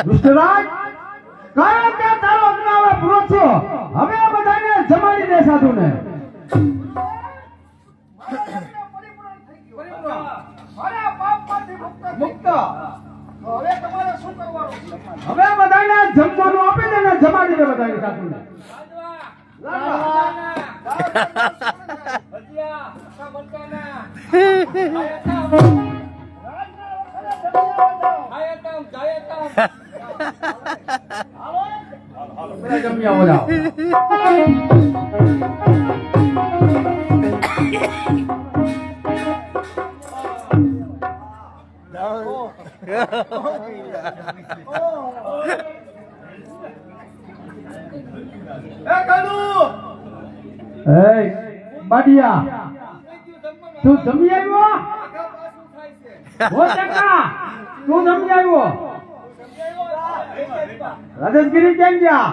દુષ્ટરાજ કાયમ તે તારો અજ્ઞાવા પૂરો છો. હવે આ બધાને જમાડી દે સાધુને. પરિપૂર્ણ થઈ ગયું. મારા પાપમાંથી મુક્ત. તો હવે તમારે શું કરવાનું છે? હવે બધાને જમવાનું આપી દે ને જમાડી દે બધાને સાધુને. બધા જમી આવો જાઓ. બાડિયા તું જમી આવ્યો? હો ટકા તું જમી આવ્યો? રાજેશગીરી કેમ ગયા?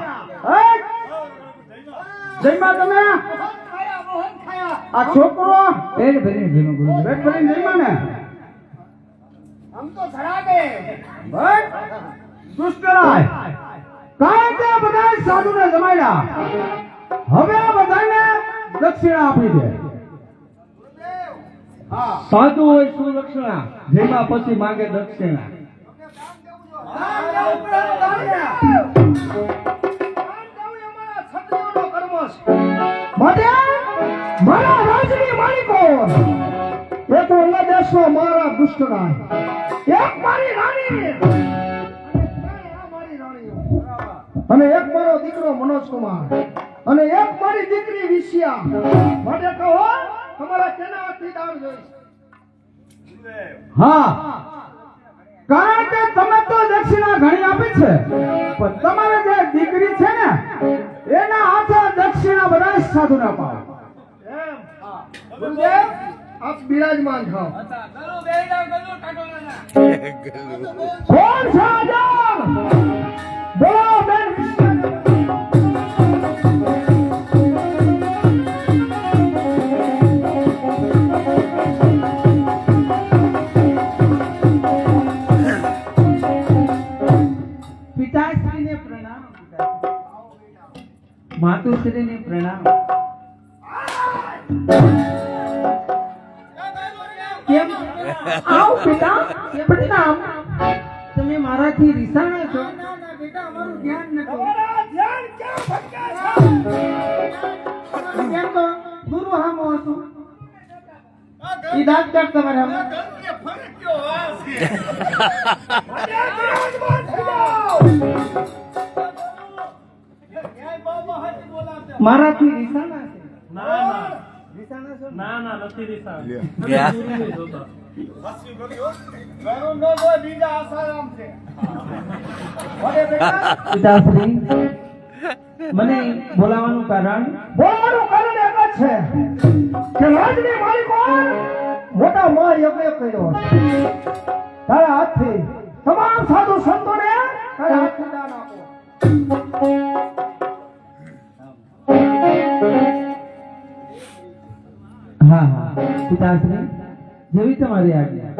જયમાં તમે આ છોકરો પેટ ભરીને જમ્યો. પેટ ભરીને જમ્યો ને? આમ તો ધરાગે. બસ દુષ્કરાય કાંઈ તે બધા સાધુને જમાડ્યા. હવે આ બધાને દક્ષિણા આપી દે. સાધુ હોય શું દક્ષિણા? જેમાં પછી માંગે દક્ષિણા. મારા રાજની માલિકો એક ઓલા દેશનો મારા દુષ્કરાય, એક મારી રાણી અને એક મારો દીકરો મનોજકુમાર અને એક મારી દીકરી વિષ્યા. માટે કહો તમારા કેના હાથથી દાન જોઈશ? હા, કારણ કે તમે તો દક્ષિણા ઘણી આપી છે, પણ તમારે જે દીકરી છે ને એના હાથે દક્ષિણા બધા સાધુને અપાવો. ગુરુદેવ આપ બિરાજમાન થાઓ. કોણ છે આજાર? બોલો બેન પિતાશ્રીને પ્રણામ. માતુશ્રીને પ્રણામ. કેમ આવ પિતા? પ્રણામ. તમે મારાથી રીસાણા છો? બેટા અમારું ધ્યાન નથી. તમારા ધ્યાન ક્યાં ભટકે છે? કેમ તો ગુરુ હામો હતું. ઈ દાંત કાઢ તમારે હામે. મારાથી રીસાણા છે? રીસાણા છો? પિતાશ્રી મને બોલાવાનું કારણ એક જ છે કે રાજની માલિકો મોટા મહાયજ્ઞ કર્યો. તારા હાથથી તમામ સાધુ સંતોને તારા હાથથી દાન આપો. હા હા પિતાશ્રી, જેવી તમારી આજ્ઞા.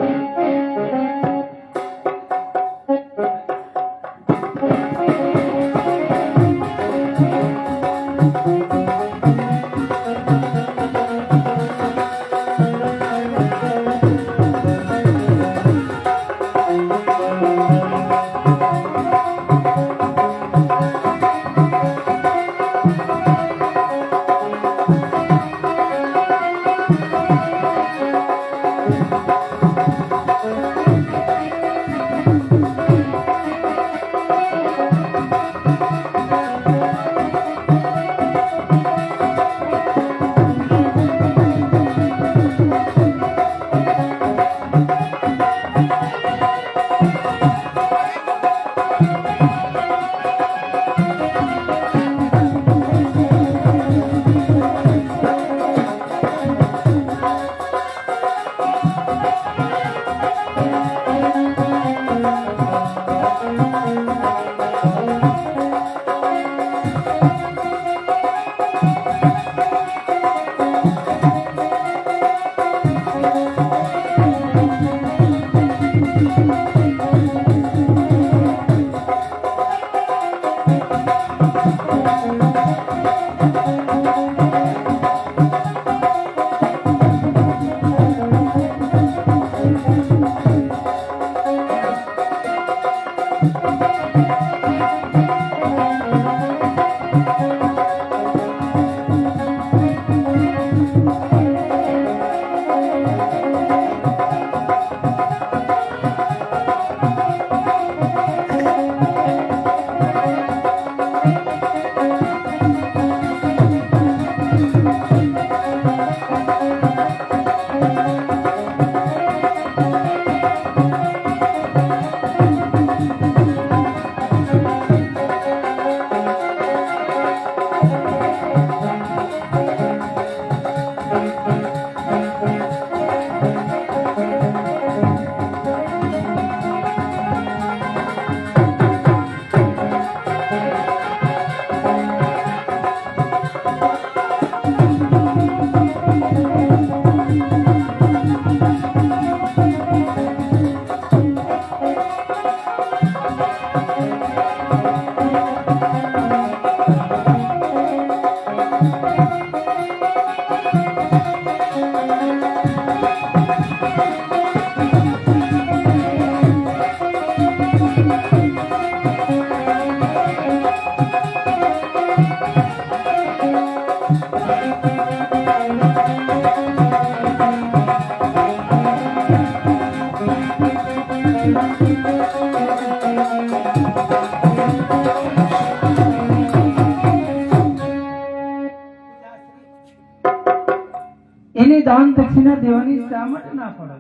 એની દાન દક્ષિણા દેવાની શા માટે ના પડે?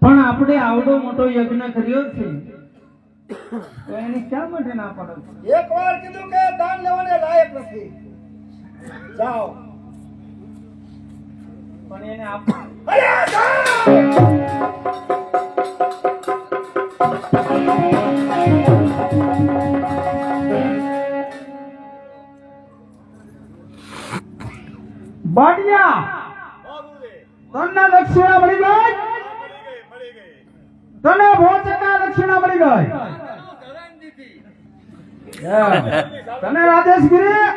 પણ આપણે આવડો મોટો યજ્ઞ કર્યો છે તો એની શા માટે ના પડે? એકવાર કીધું કે દાન લેવાને લાયક નથી. જાઓ. પણ એને આપ અરે જાઓ! બાડિયા તને દક્ષિણા મળી ગઈ, તને ભોજનના દક્ષિણા મળી ગઈ. તને રાજેશગીરી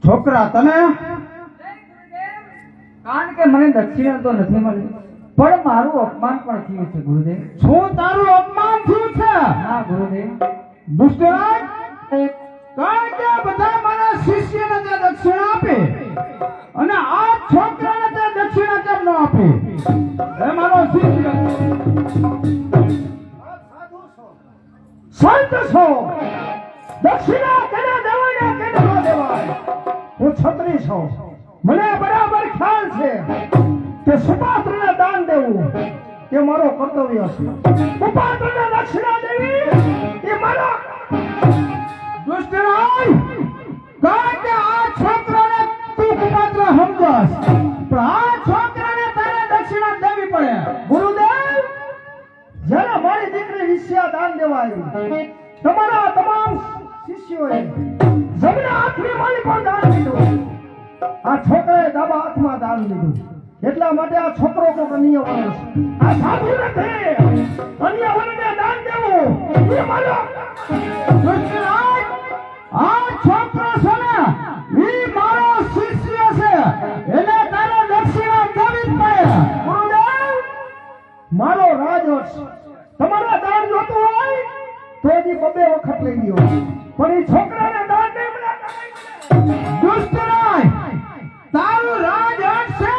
છોકરા તને કારણ કે મને દક્ષિણા તો નથી મળી પણ મારું અપમાન પણ થયું છે ગુરુદેવ. શું તારું અપમાન થયું છે? હા ગુરુદેવ. દુષ્ટરાજ કારણ કે બધા મારા શિષ્યને તે દક્ષિણા આપે અને આ છોકરાને તે દક્ષિણા કેમ ન આપે? હે મારો શિષ્ય સંત છો, દક્ષિણા કેને દેવાય ને કેને ન દેવાય? હું છત્રી છું, મને બરાબર ખ્યાલ છે કે સુપાત્રને દાન દેવું એ મારો કર્તવ્ય છે. સુપાત્રને દક્ષિણા દેવી એ મારો દુષ્ટરાજ કારણ કે આ છોકરાને તું કુપાત્ર સમજસ પણ આ છોકરાને તારે દક્ષિણા દેવી પડે. ગુરુદેવ જ્યારે મારી દીકરી વિશ્યા દાન દેવા આવી તમારા તમામ શિષ્યોએ જમણા હાથની માલી પણ દાન દીધું, આ છોકરાએ ડાબા હાથમાં દાન દીધું. એટલા માટે આ છોકરો કોઈ અન્ય વર્ણ છે, આ સાધુ નથી. અન્ય વર્ણને દાન દેવું એ મારો દુષ્ટરાજ આ છોકરો છે ને ઈ મારો શિષ્ય છે, એને તારે દક્ષિણા દેવી જ પડે. ગુરુદેવ મારો રાજવટ છે, તમારા દાન જોતું હોય તો હજી બબે વખત લઈ ગયો પણ એ છોકરાને દાન નહીં મળે. દુષ્ટરાજ તારું રાજવટ છે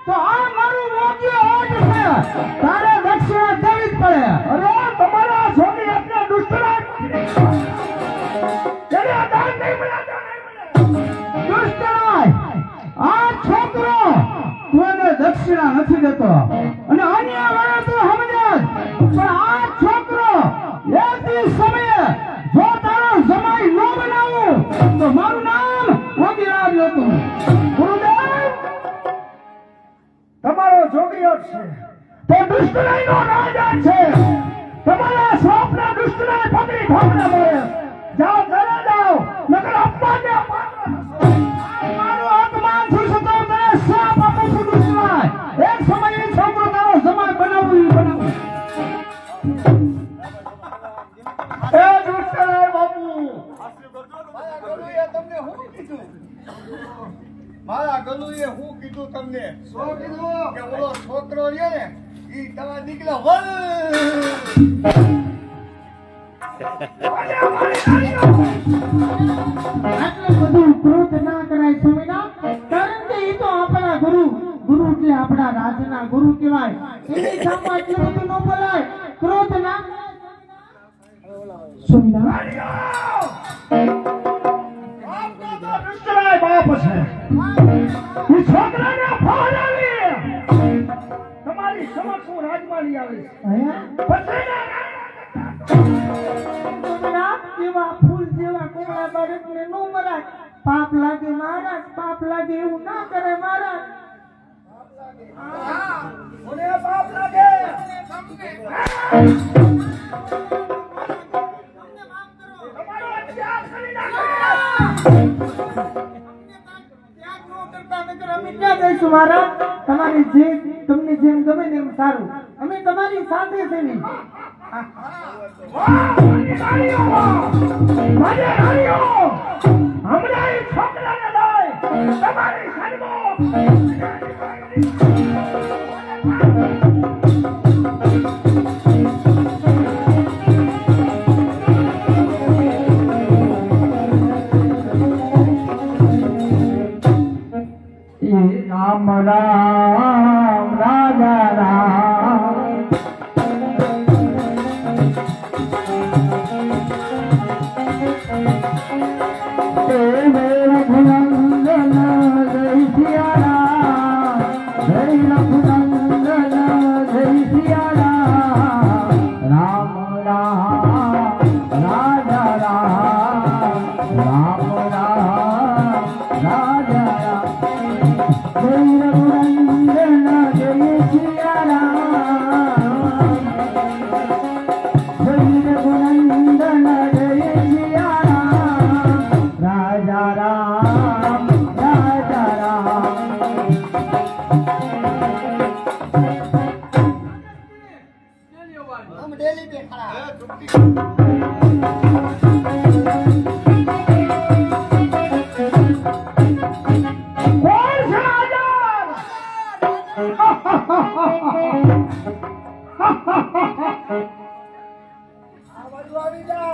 તો આ મારું મોગી હોજ છે, તારે દક્ષિણા દેવી જ પડે. અરે તમારા છોકરી એટલે દુષ્ટરાજ આ છોકરો તું એને દક્ષિણા નથી દેતો અને અન્ય વાળા તું સમજે પણ આ છોકરો એક સમયે જો તારો જમાઈ ન બનાવું તો મારું નામ ઓગીરાજ હતું. ગુરુદેવ તમારો જોગીઓ છે તો દુષ્ટરાયનો રાજા છે, તમારા સ્વપ્ન દુષ્ટરાય પકડી ઢોકને મળે. જાઓ ઘરે જાઓ નકર અપમાનને પાત્ર મારું અપમાન થઈ શકે તને શ્રાપ આપું છું દુષ્ટરાય. એક સમયે છોકરો તારો જમાઈ બનાવવું બનાવું. એ દુષ્ટરાય બાપુ મારા ગલુએ હું કીધું તમને? શું કીધું? કે ઓલો છોકરો છે ને ઈ તમારા દીકરા વલ આટલું બધું ક્રોધ ના કરાય સ્વામીના, કારણ કે એ તો આપણા ગુરુ એટલે આપણા રાજના ગુરુ કહેવાય. એની સામે આટલું બધું ન બોલાય, ક્રોધ ના સ્વામીના. દુષ્ટરાય બાપ છે, એ છોકરાને ફોડાવી તમારી સમક્ષ હું રાજમાં લઈ આવીશ. પછી સ્વામીના કેવા ફૂલ જેવા કોમળા બાળકને નો મરાય. પાપ લાગે મહારાજ, પાપ લાગે એવું ના કરે મહારાજ. મને બાપ લાગે તમારો અત્યાર કરી નાખે. અમે ક્યાં જઈશું મહારાજ? તમારી જે તમને જેમ ગમે ને એમ સારું, અમે તમારી સાથે છે ને. મારી રાણીઓ મારી રાણીઓ હમણાં એ છોકરાને લઈ તમારી સાઈડમાં રામ રામ રાજા રામ રઘુનંદન જય સિયા રામ જય રઘુનંદન જય સિયા રામ રામ રાજા રામ રામ રાજા રામ જય રઘુનંદન જય સિયા રામ જય રઘુનંદન જય સિયા રામ રાજા રામ રાજા રામ हम डेली पे खड़ा કોણ છે હાજર આ બાજુ આવી જા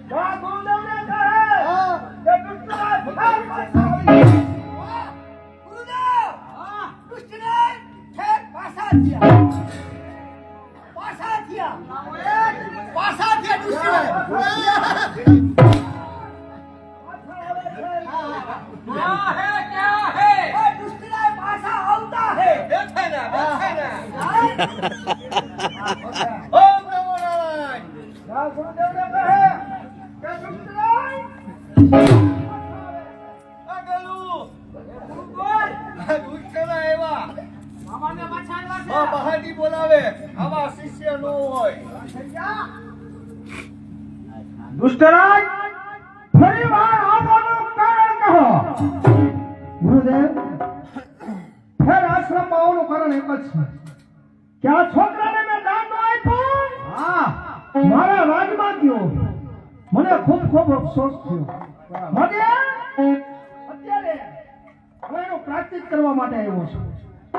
જા ગુરુદેવને કહે હા. કે દુષ્ટરાજ ફેર પાછા આવી ગુરુદેવ દુષ્ટને ઠેર પાછા થયા દુષ્ટને દુષ્ટને પાછા આવતા હે ઓમ નમો નારાયણ જા ગુરુદેવને કહે કે દુષ્ટરાજ બોલાવે આવા શિષ્ય નો હોય દુષ્ટરાજ ફરી વાર આવવાનું કારણ કહો ગુરુદેવ ફેર આશ્રમમાં આવવાનું કારણ એક જ છે કે આ છોકરાને મેં દાન નો આપ્યો હા મારા રાજમાં ગયો મને ખૂબ ખૂબ અફસોસ થયો મને અત્યારે હું એનું પ્રાયશ્ચિત કરવા માટે આવ્યો છું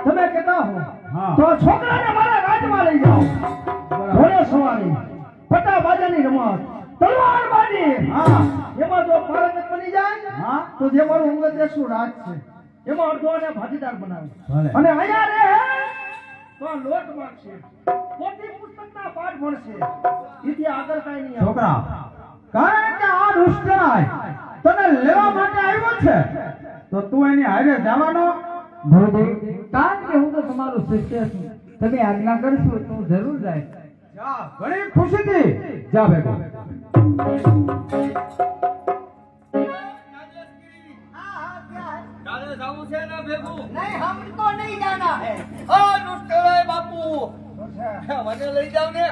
તમે કહેતા હો હા. તો આ છોકરાને મારા રાજમાં લઈ જાઓ ઘોડે સવારી પટાબાજાની રમત તલવારબાજી હા એમાં જો પારંગત બની જાય હા તો જે મારું અંગત દેશનું રાજ છે એમાં અડધો અને ભાગીદાર બનાવે ભલે. અને અહીંયા રહે તો આ લોટ માગશે પોથી પુસ્તકના પાઠ ભણશે એથી આગળ કાંઈ નહીં આવે. છોકરા કારણ કે આ દુષ્ટરાજ તને લેવા માટે આવ્યો છે તો તું એની હારે જવાનો ગુરુદેવ કારણ કે હું તો તમારો શિષ્ય છું તમે આજ્ઞા કરશો તો હું જરૂર જાય જા ઘણી ખુશીથી જા ભેગો नहीं हमको नहीं जाना है बापू મને લઈ જાવ ને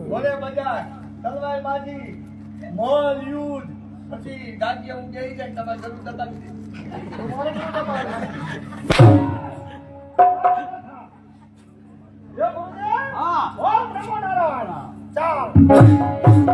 બોલે બજાર તલવાર બાજી મોલ યુદ્ધ પછી ગાડીઓ હું જઈ જાય તમારે જરૂર દબાવી જય ગુરુદેવ. હા ઓમ નમો નારાયણ. ચાલ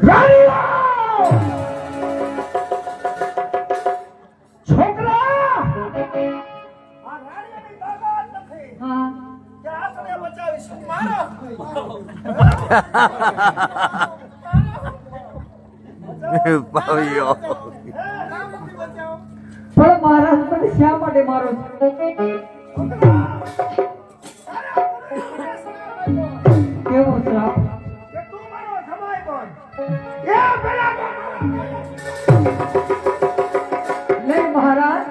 રાણીઓ! છોકરા આ રાણીની તાકાત નથી હા કે આપણે બચાવીશું મારો પાવ્યો પણ મહારાજ મને શા માટે મારો છો? કેવો શ્રાપ? કે તું મારો સમાય કોણ? એ પેલા નહીં મહારાજ,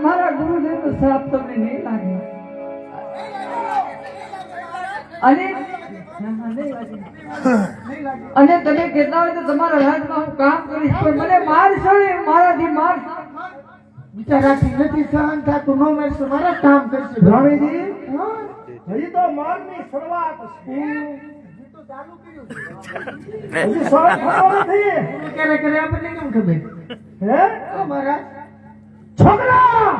મારા ગુરુદેવનો શ્રાપ તમને નહીં લાગે. અને અને તમે કહેતા હોય તો તમારા રાજમાં હું કામ કરીશ, પણ મને મારશો ને, મારાથી મારશો. બિચારાથી નથી સહન થતું, નો મળશે મારા કામ કરશે. સ્વામીજી, હા? હજી તો મારની શરૂઆત છે. હજી તો ચાલુ કર્યું છે. હજી સહન થતો નથી. ક્યારે ક્યારે આપણને કેમ ખબર? હે હા, મહારાજ. છોકરા,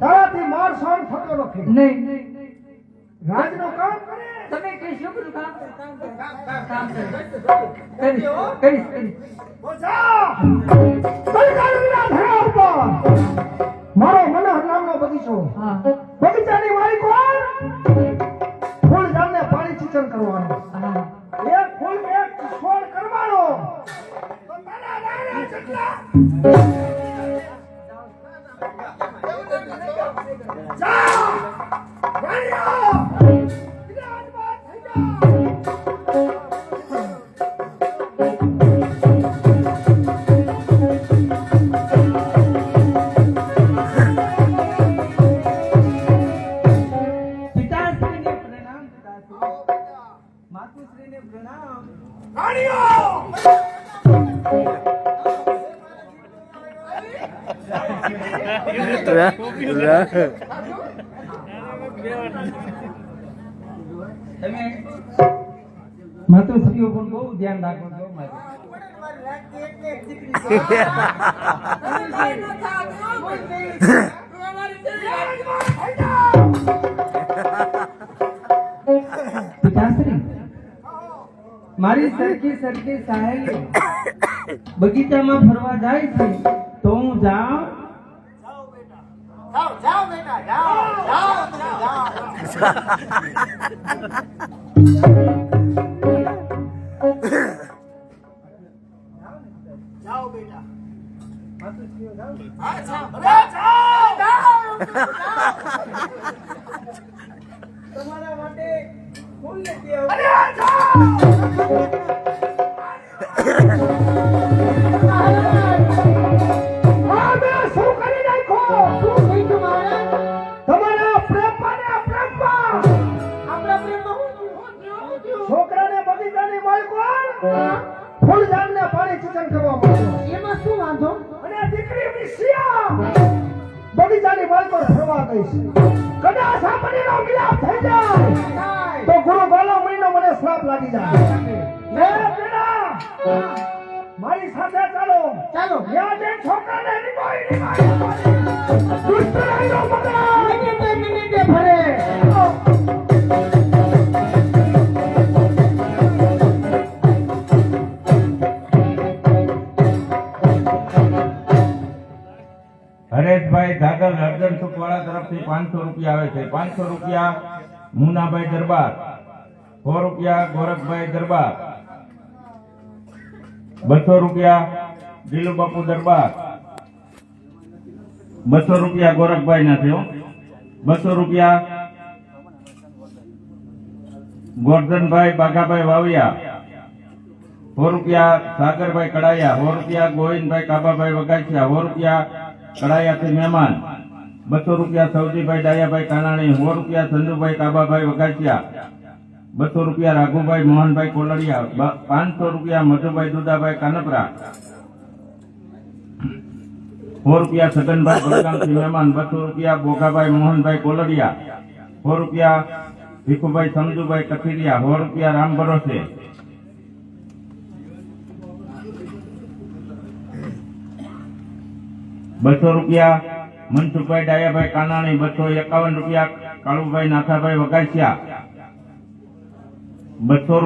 તારાથી માર સહન થતો નથી. નહીં રાજનું કામ કરે. તમે કહીશો બધું કામ કરો, કામ કરો. કરીશ. ઓછા બલિદાનના ધરા ઉપર મારો મનોહર નામનો બગીચો. હા બગીચાની મારી કોણ? ફૂલ જામને પાણી સિંચન કરવાનો. હા એક ફૂલ એક છોડ કરવાનો. તો તારા દાણા જેટલા જા વાળ્યો વિરાજ બાદ થઈ જા. પિતાશ્રીને પ્રણામ, માતુશ્રીને પ્રણામ. વાળ્યો તમે માતુશ્રીઓ પણ બહુ ધ્યાન રાખો છો મારે. પિતાશ્રી, મારી સરખી સહેલી બગીચામાં ફરવા જાય છે, તો હું જાઉં? જાઓ બેટા જાઓ જાઓ બેટા હા જાઓ તમારા માટે ફૂલ લેતી આવું. આ મેં શું કરી નાખ્યો? શું થઈ ગયું મહારાજ? તમારા પ્રેમમાં ને અપ્રેમમાં આપણા પ્રેમમાં શું થયું? છોકરાને બગીચાની માલકોણ ફૂલ જામને પાણી સિંચન કરવા માંડ્યો. એમાં શું વાંધો? અને દીકરી વિશિયા બગીચાની માલકોણ ફરવા ગઈ છે. કદાચ આ બંનેનો મિલાપ થઈ જાય તો ગુરુ ગોલો મહિનો મને શ્રાપ લાગી જાય. હે બેટા, મારી સાથે ચાલો. ચાલો. ત્યાં જઈને છોકરાને નિભાઈ દુષ્ટ રાઈનો મગજ મિનિટે ફરે. હરેશભાઈ ધાગલ હરદન સુખવાળા તરફથી 500 રૂપિયા આવે છે. 500 રૂપિયા મુનાભાઈ દરબાર, 100 રૂપિયા ગોરખભાઈ દરબાર, 200 રૂપિયા દિલુબાપુ દરબાર, 200 રૂપિયા ગોરખભાઈ ના થયો, 200 રૂપિયા ગોરધનભાઈ બાઘાભાઈ વાવિયા, 100 રૂપિયા સાગરભાઈ કડાયા, 100 રૂપિયા ગોવિંદભાઈ કાબાભાઈ વગાસિયા, 100 રૂપિયા કડાયાથી મહેમાન, 200 રૂપિયા સૌજીભાઈ ડાયાભાઈ કાનાણી, 100 રૂપિયા સંજુભાઈ કાબાભાઈ વગાસિયા, 200 રૂપિયા રાઘુભાઈ મોહનભાઈ કોલડિયા, 500 રૂપિયા મધુભાઈ દુદાભાઈ કાનપરા, 100 રૂપિયા છગનભાઈ બલગામથી મહેમાન, 200 રૂપિયા બોઘાભાઈ મોહનભાઈ કોલડિયા, 100 રૂપિયા ભીખુભાઈ સમજુભાઈ કથિરિયા, 100 રૂપિયા રામ ભરોસે, 200 રૂપિયા મનસુખભાઈ ડાયાભાઈ કાનાણી, 251 રૂપિયા કાળુભાઈ નાથાભાઈ વગાસિયા, 200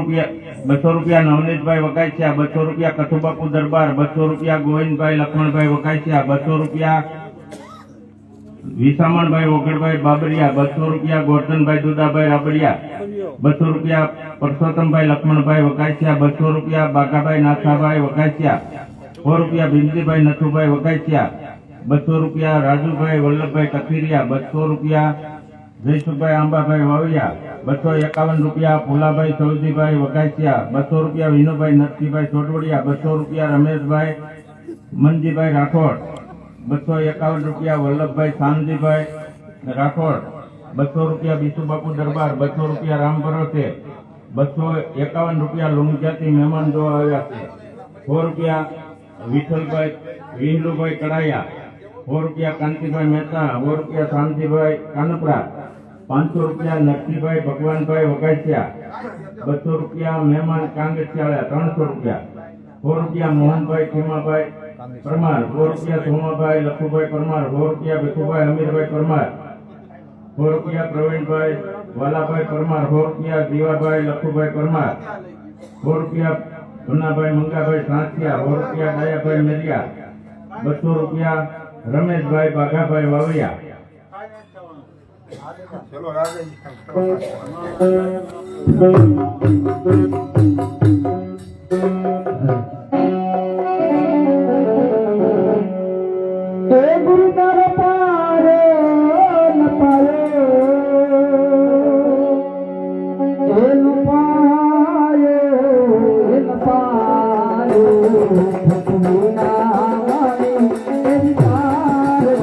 રૂપિયા નવનીતભાઈ વગાસિયા, 200 રૂપિયા કથુબાપુ દરબાર, 200 રૂપિયા ગોવિંદભાઈ લક્ષ્મણભાઈ વગાસિયા, 200 રૂપિયા વિસામણભાઈ ઓગણભાઈ બાબરિયા 200 રૂપિયા. ગોરધનભાઈ દુદાભાઈ રાબડિયા 200 રૂપિયા. પરસોત્તમભાઈ લક્ષ્મણભાઈ વગાસિયા 200 રૂપિયા. બાગાભાઈ નાથાભાઈ વગાસિયા 100 રૂપિયા. ભીમજીભાઈ નથુભાઈ વગાસિયા 200 રૂપિયા. રાજુભાઈ વલ્લભભાઈ કથિરિયા 200 રૂપિયા. જયસુભાઈ આંબાભાઈ વાવિયા 251 રૂપિયા. ફુલાભાઈ સૌજીભાઈ વગાસિયા 200 રૂપિયા. વિનુભાઈ નરસિંહભાઈ સોટવડિયા 200 રૂપિયા. રમેશભાઈ મનજીભાઈ રાઠોડ 251 રૂપિયા. વલ્લભભાઈ શામજીભાઈ રાઠોડ 200 રૂપિયા. બીસુબાપુ દરબાર 200 રૂપિયા. રામ ભરોસે 251 રૂપિયા. લુણજાતી મહેમાન જોવા આવ્યા છે 100 રૂપિયા. વિઠ્ઠલભાઈ વિહલુભાઈ કડાયા 100 રૂપિયા. કાંતિભાઈ મહેતા 100 રૂપિયા. શામજીભાઈ કાનપરા 500 રૂપિયા. નરસિંહભાઈ ભગવાનભાઈ વગાસિયા 200 રૂપિયા. મહેમાન કાંગસિયાળા 300 રૂપિયા. 100 રૂપિયા. મોહનભાઈ ખીમાભાઈ પરમાર 100 રૂપિયા. સોમાભાઈ લખુભાઈ પરમાર 100 રૂપિયા. ભીખુભાઈ અમીરભાઈ પરમાર 100 રૂપિયા. પ્રવીણભાઈ વાલાભાઈ પરમાર 100 રૂપિયા. દીવાભાઈ લખુભાઈ પરમાર 100 રૂપિયા. ભુનાભાઈ મંગાભાઈ સાંસિયા 100 રૂપિયા. ડાયાભાઈ મેરિયા 200 રૂપિયા. રમેશભાઈ બાઘાભાઈ વાવિયા ચલો રાજા હે ગુરુ તારો પારે ન પાયો હે ન પાયો હે ન પાયો ભગવાના વાણી હે તારો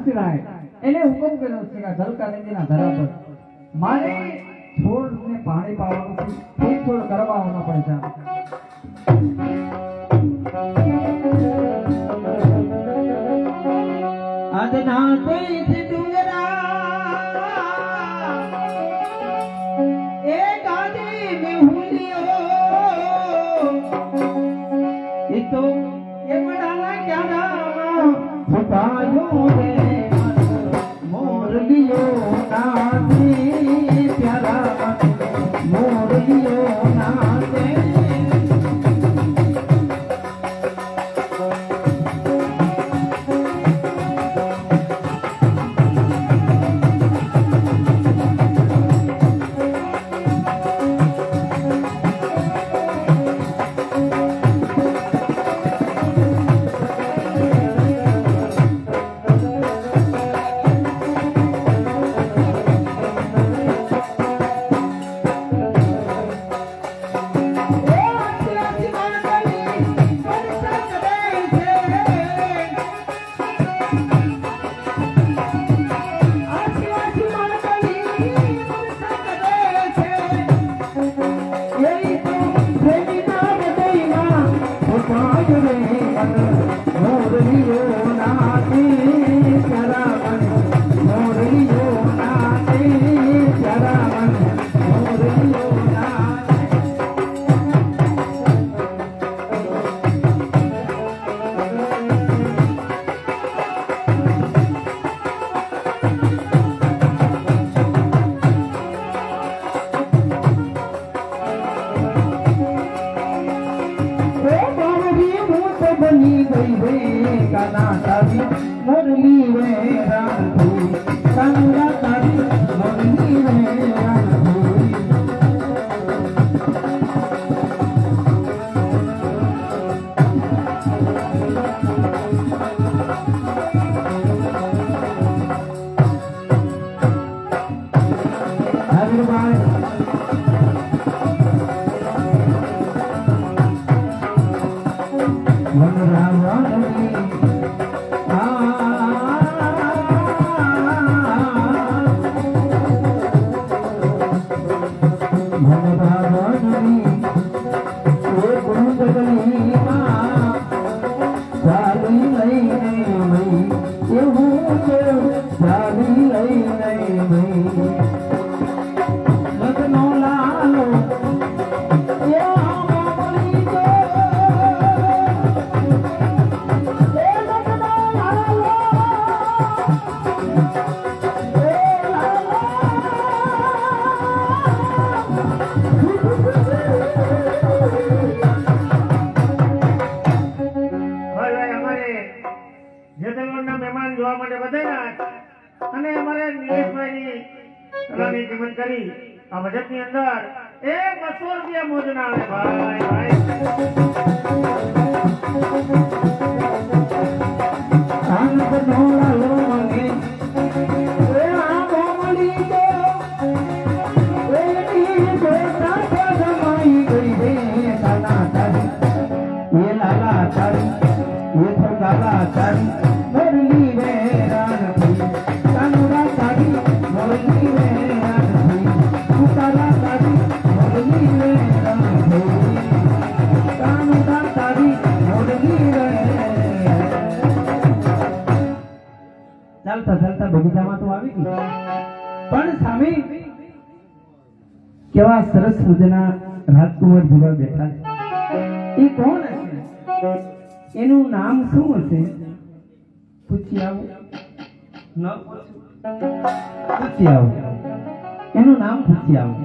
મલનાર એને હુકમ કર્યો છે કે ધલકા નદીના ધરા પર મારે છોડને પાણી પાવાનું છે, છોડ કરવાનો પણ છે. આજના કોઈ ડુંગરા એ ગાડી મેહુલિયો એ તો એ મડાના ક્યારા ફટાયો રે મોરલિયો નાથી પ્યારા મોરલિયો નાથે સાગરભાઈ વનરાવની ભાઈ અમારે જેતલવડના મહેમાન જોવા માટે બધાયના અને અમારે નિલેશભાઈની કલાની કિંમત કરી આ બજેટની અંદર 200 રૂપિયા મોજના આવે ભાઈ ચાલતા ચાલતા બગીચામાં તો આવી ગઈ પણ સામે કેવા સરસ મજાના રાજકુમાર જેવા બેઠા છે એ કોણ હશે એનું નામ શું હશે પૂછી આવો ન પૂછી આવો એનું નામ પૂછી આવો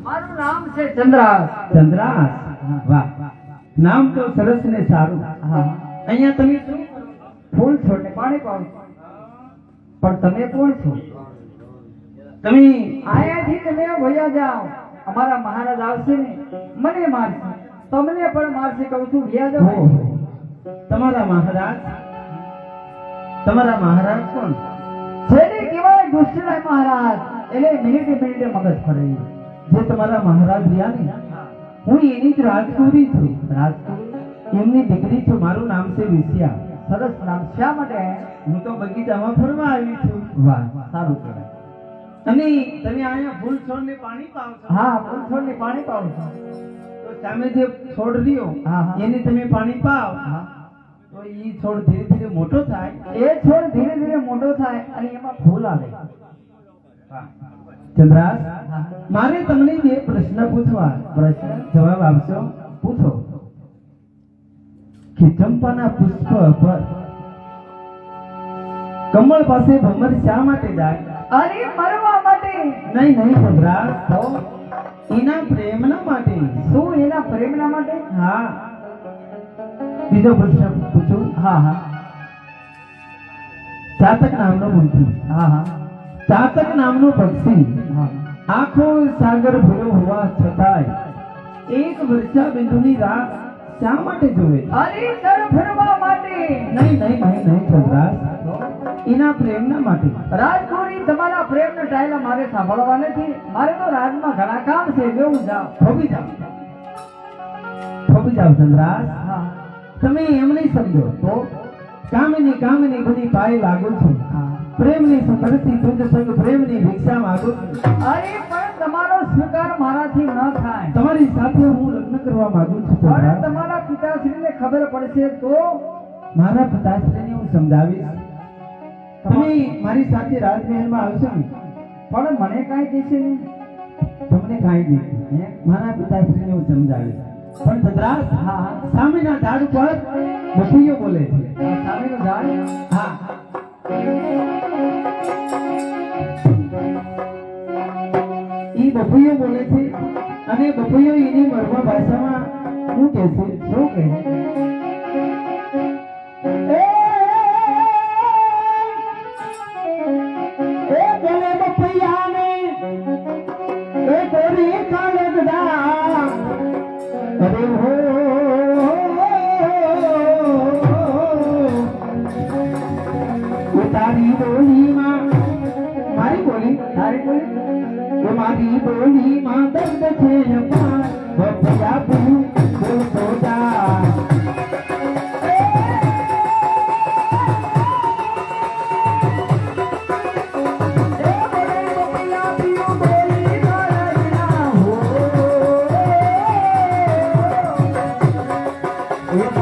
મારું નામ છે ચંદ્રાસ. ચંદ્રાસ વાહ નામ તો સરસ ને સારું અહીંયા તમે શું કરો? ફૂલ છોડને પાણી પાઉં છું. પણ તમે કોણ છો? તમે અહીંયાથી તમે વયા જાઓ. અમારા મહારાજ આવશે ને મને મારશે, તમને પણ મારશે. કહું છું વયા જાઓ. ઓહો, તમારા મહારાજ કોણ? જેને કહેવાય દુષ્ટરાય મહારાજ, એટલે મિનિટે મિનિટે મગજ ફરે. જે તમારા મહારાજ રહ્યા ને હું એની જ રાજકુમારી છું. એમની દીકરી છું. મારું નામ છે વિષ્યા. સરસ નામ. શા માટે? હું તો બગીચામાં ફરવા આવી છું. વાહ સારું કહેવાય. અને તમે અહીંયા ફૂલ છોડને પાણી પાવ છો? હા, ફૂલ છોડને પાણી પાઉં છું. તો સામે જે છોડ રહ્યો હા, હા. એને તમે પાણી પાવ હા. તો ઈ છોડ ધીરે ધીરે મોટો થાય. એ છોડ ધીરે ધીરે મોટો થાય અને એમાં ફૂલ આવે. ચંદ્રાસ મારે તમને બે પ્રશ્ન પૂછવા. પ્રશ્ન? જવાબ આપશો? પૂછો. કે ચંપાના પુષ્પ પર કમળ પાસે ભમર શા માટે જાય? અરે મરવા માટે. નહીં ચંદ્રાસ, તો એના પ્રેમના માટે. શું એના પ્રેમના માટે? હા. બીજો પ્રશ્ન પૂછું? હા હા ચાતક નામનો મંત્રી, હા ચાતક નામનું પક્ષી હા આખો સાગર ભર્યો હોવા છતાંય એક વર્ષા બિંદુની રાહ શા માટે જોવે? અરે તર ફરવા માટે. નહીં ચંદ્રાસ, એના પ્રેમના માટે. રાજકુમારી, તમારા પ્રેમના ટાયલા મારે સાંભળવા નથી. મારે તો રાજમાં ઘણા કામ છે. બેવું જાઓ. ફોબી જાવ ચંદ્રાસ. હા તમે એમ નહીં સમજો તો કામિની બધી પાય લાગુ છું. હા. પ્રેમની સતરથી તુજ સંગ પ્રેમની ભિક્ષા માંગુ છું. અરે પણ તમારો સ્વીકાર મારાથી ન થાય. તમારી સાથે હું લગ્ન કરવા માંગુ છું પણ ચંદ્રાસ. તમારા પિતાશ્રીને ખબર પડશે તો? મારા પિતાશ્રીને હું સમજાવીશ. તમે મારી સાથે રાજમહેલમાં આવશો ને? પણ મને કાંઈ કહેશે નહીં. તમને કાંઈ નહીં. મારા પિતાશ્રીને હું સમજાવીશ. પણ ચંદ્રાસ, હા. સામેના ઝાડ ઉપર બકરીઓ બોલે છે. સામેનું ઝાડ? હા. ઈ બકરીઓ બોલે છે અને બકરીઓ એની મરવા ભાષામાં શું કહે છે? શું કહે? એ ગલે બપૈયાને એ કોરી કાળગડા અરે હો બોલીમાં મારી બોલી તારી બોલી તો મારી બોલીમાં દર્દ છે અપાર બપયા તું બોલતો જા Yeah.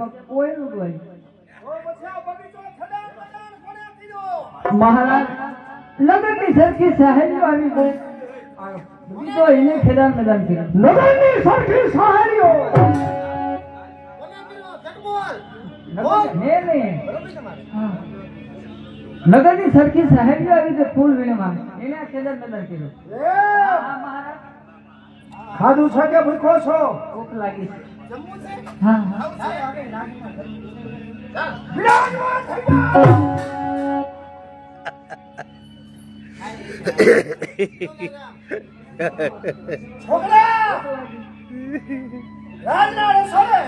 એમાં કોઈનું જ હોય. તો પછી આ બગીચો થડાણ થડાણ કોને કર્યો? મહારાજ લગનની સરખી સહેલીઓ આવી ગઈ. બગીચો એને ખેદાન મેદાન કર્યું. લગનની સરખી સહેલીઓ કોને કર્યો? જગમોલ. બોલ. ને ને બરોબર તમારે. હા. નગરની સરખી સહેલીઓ આવી છે ફૂલ વીણમાં. એને આ ખેદાન મેદાન કર્યું. હા મહારાજ ખાધું છે કે ભૂખો છો? ભૂખ લાગી છે. જમવું છે? હા હા. વિરાજમાન થઈ જાઓ. છોકરા રાજના રસોડે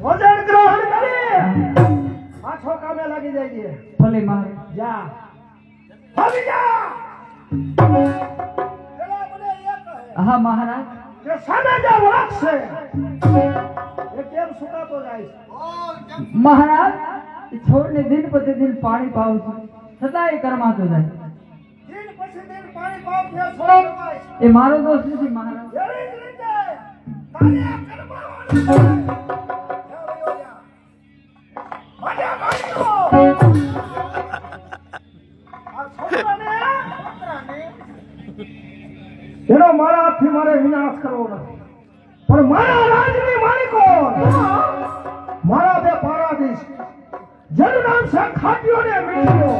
ભોજન ગ્રહણ કરી પાછો કામે લાગી જાય છે. ભલે મહારાજ. જા ભાગી જા. પેલા મને એ કહે હા મહારાજ. કે સામે જે વૃક્ષ છે એ કેમ સુકાતો જાય છે? બોલ કેમ મહારાજ એ છોડને દિન પ્રતિદિન પાણી પાવું છું છતાં એ કરમાતો જાય. દિન પછી દિન પાણી પાવ છે છોડ કમાય છે. એ મારો દોષ નથી મહારાજ. એવી જ રીતે તારે આ કરમાવાનું છે. માટે ગાડીઓ. આ છોકરાને એનો મારા હાથથી મારે વિનાશ કરવો નથી, પણ મારા રાજની માલિકો મારા બે પારાધીશ જેનું નામ છે ખાટીઓ ને મીઠીઓ,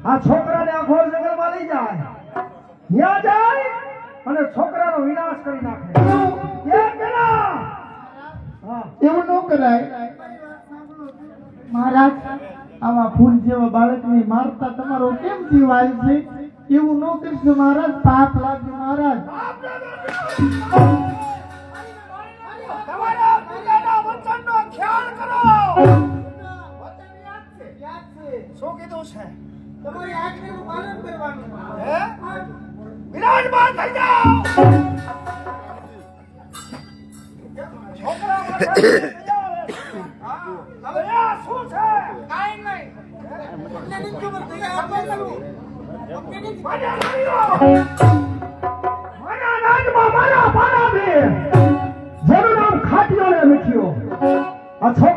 આ છોકરાને આ ઘોર જંગલમાં લઈ જાય, ત્યાં જાય અને છોકરાનો વિનાશ કરી નાખે. એ પેલા હા એવું ન કરાય મહારાજ. આવા ફૂલ જેવા બાળકને મારતા તમારો કેમ જીવ આવે છે? એવું ન કરશો મહારાજ, પાપ લાગે મહારાજ. તમારા પિતાના વચનનો ખ્યાલ કરો. શું કીધું છે? તમારી આજ્ઞાનું પાલન કરવાનું. હે? વિરાજમાન થઈ જાઓ. છોકરા માટે હવે આ શું છે? કાંઈ નહીં. અમને ખબર થઈ ગઈ. આપણે કરવું. મારા રાજમાં મારા પારાધીશ જેનું નામ ખાટીઓ ને મીઠીઓ, આ છોકરા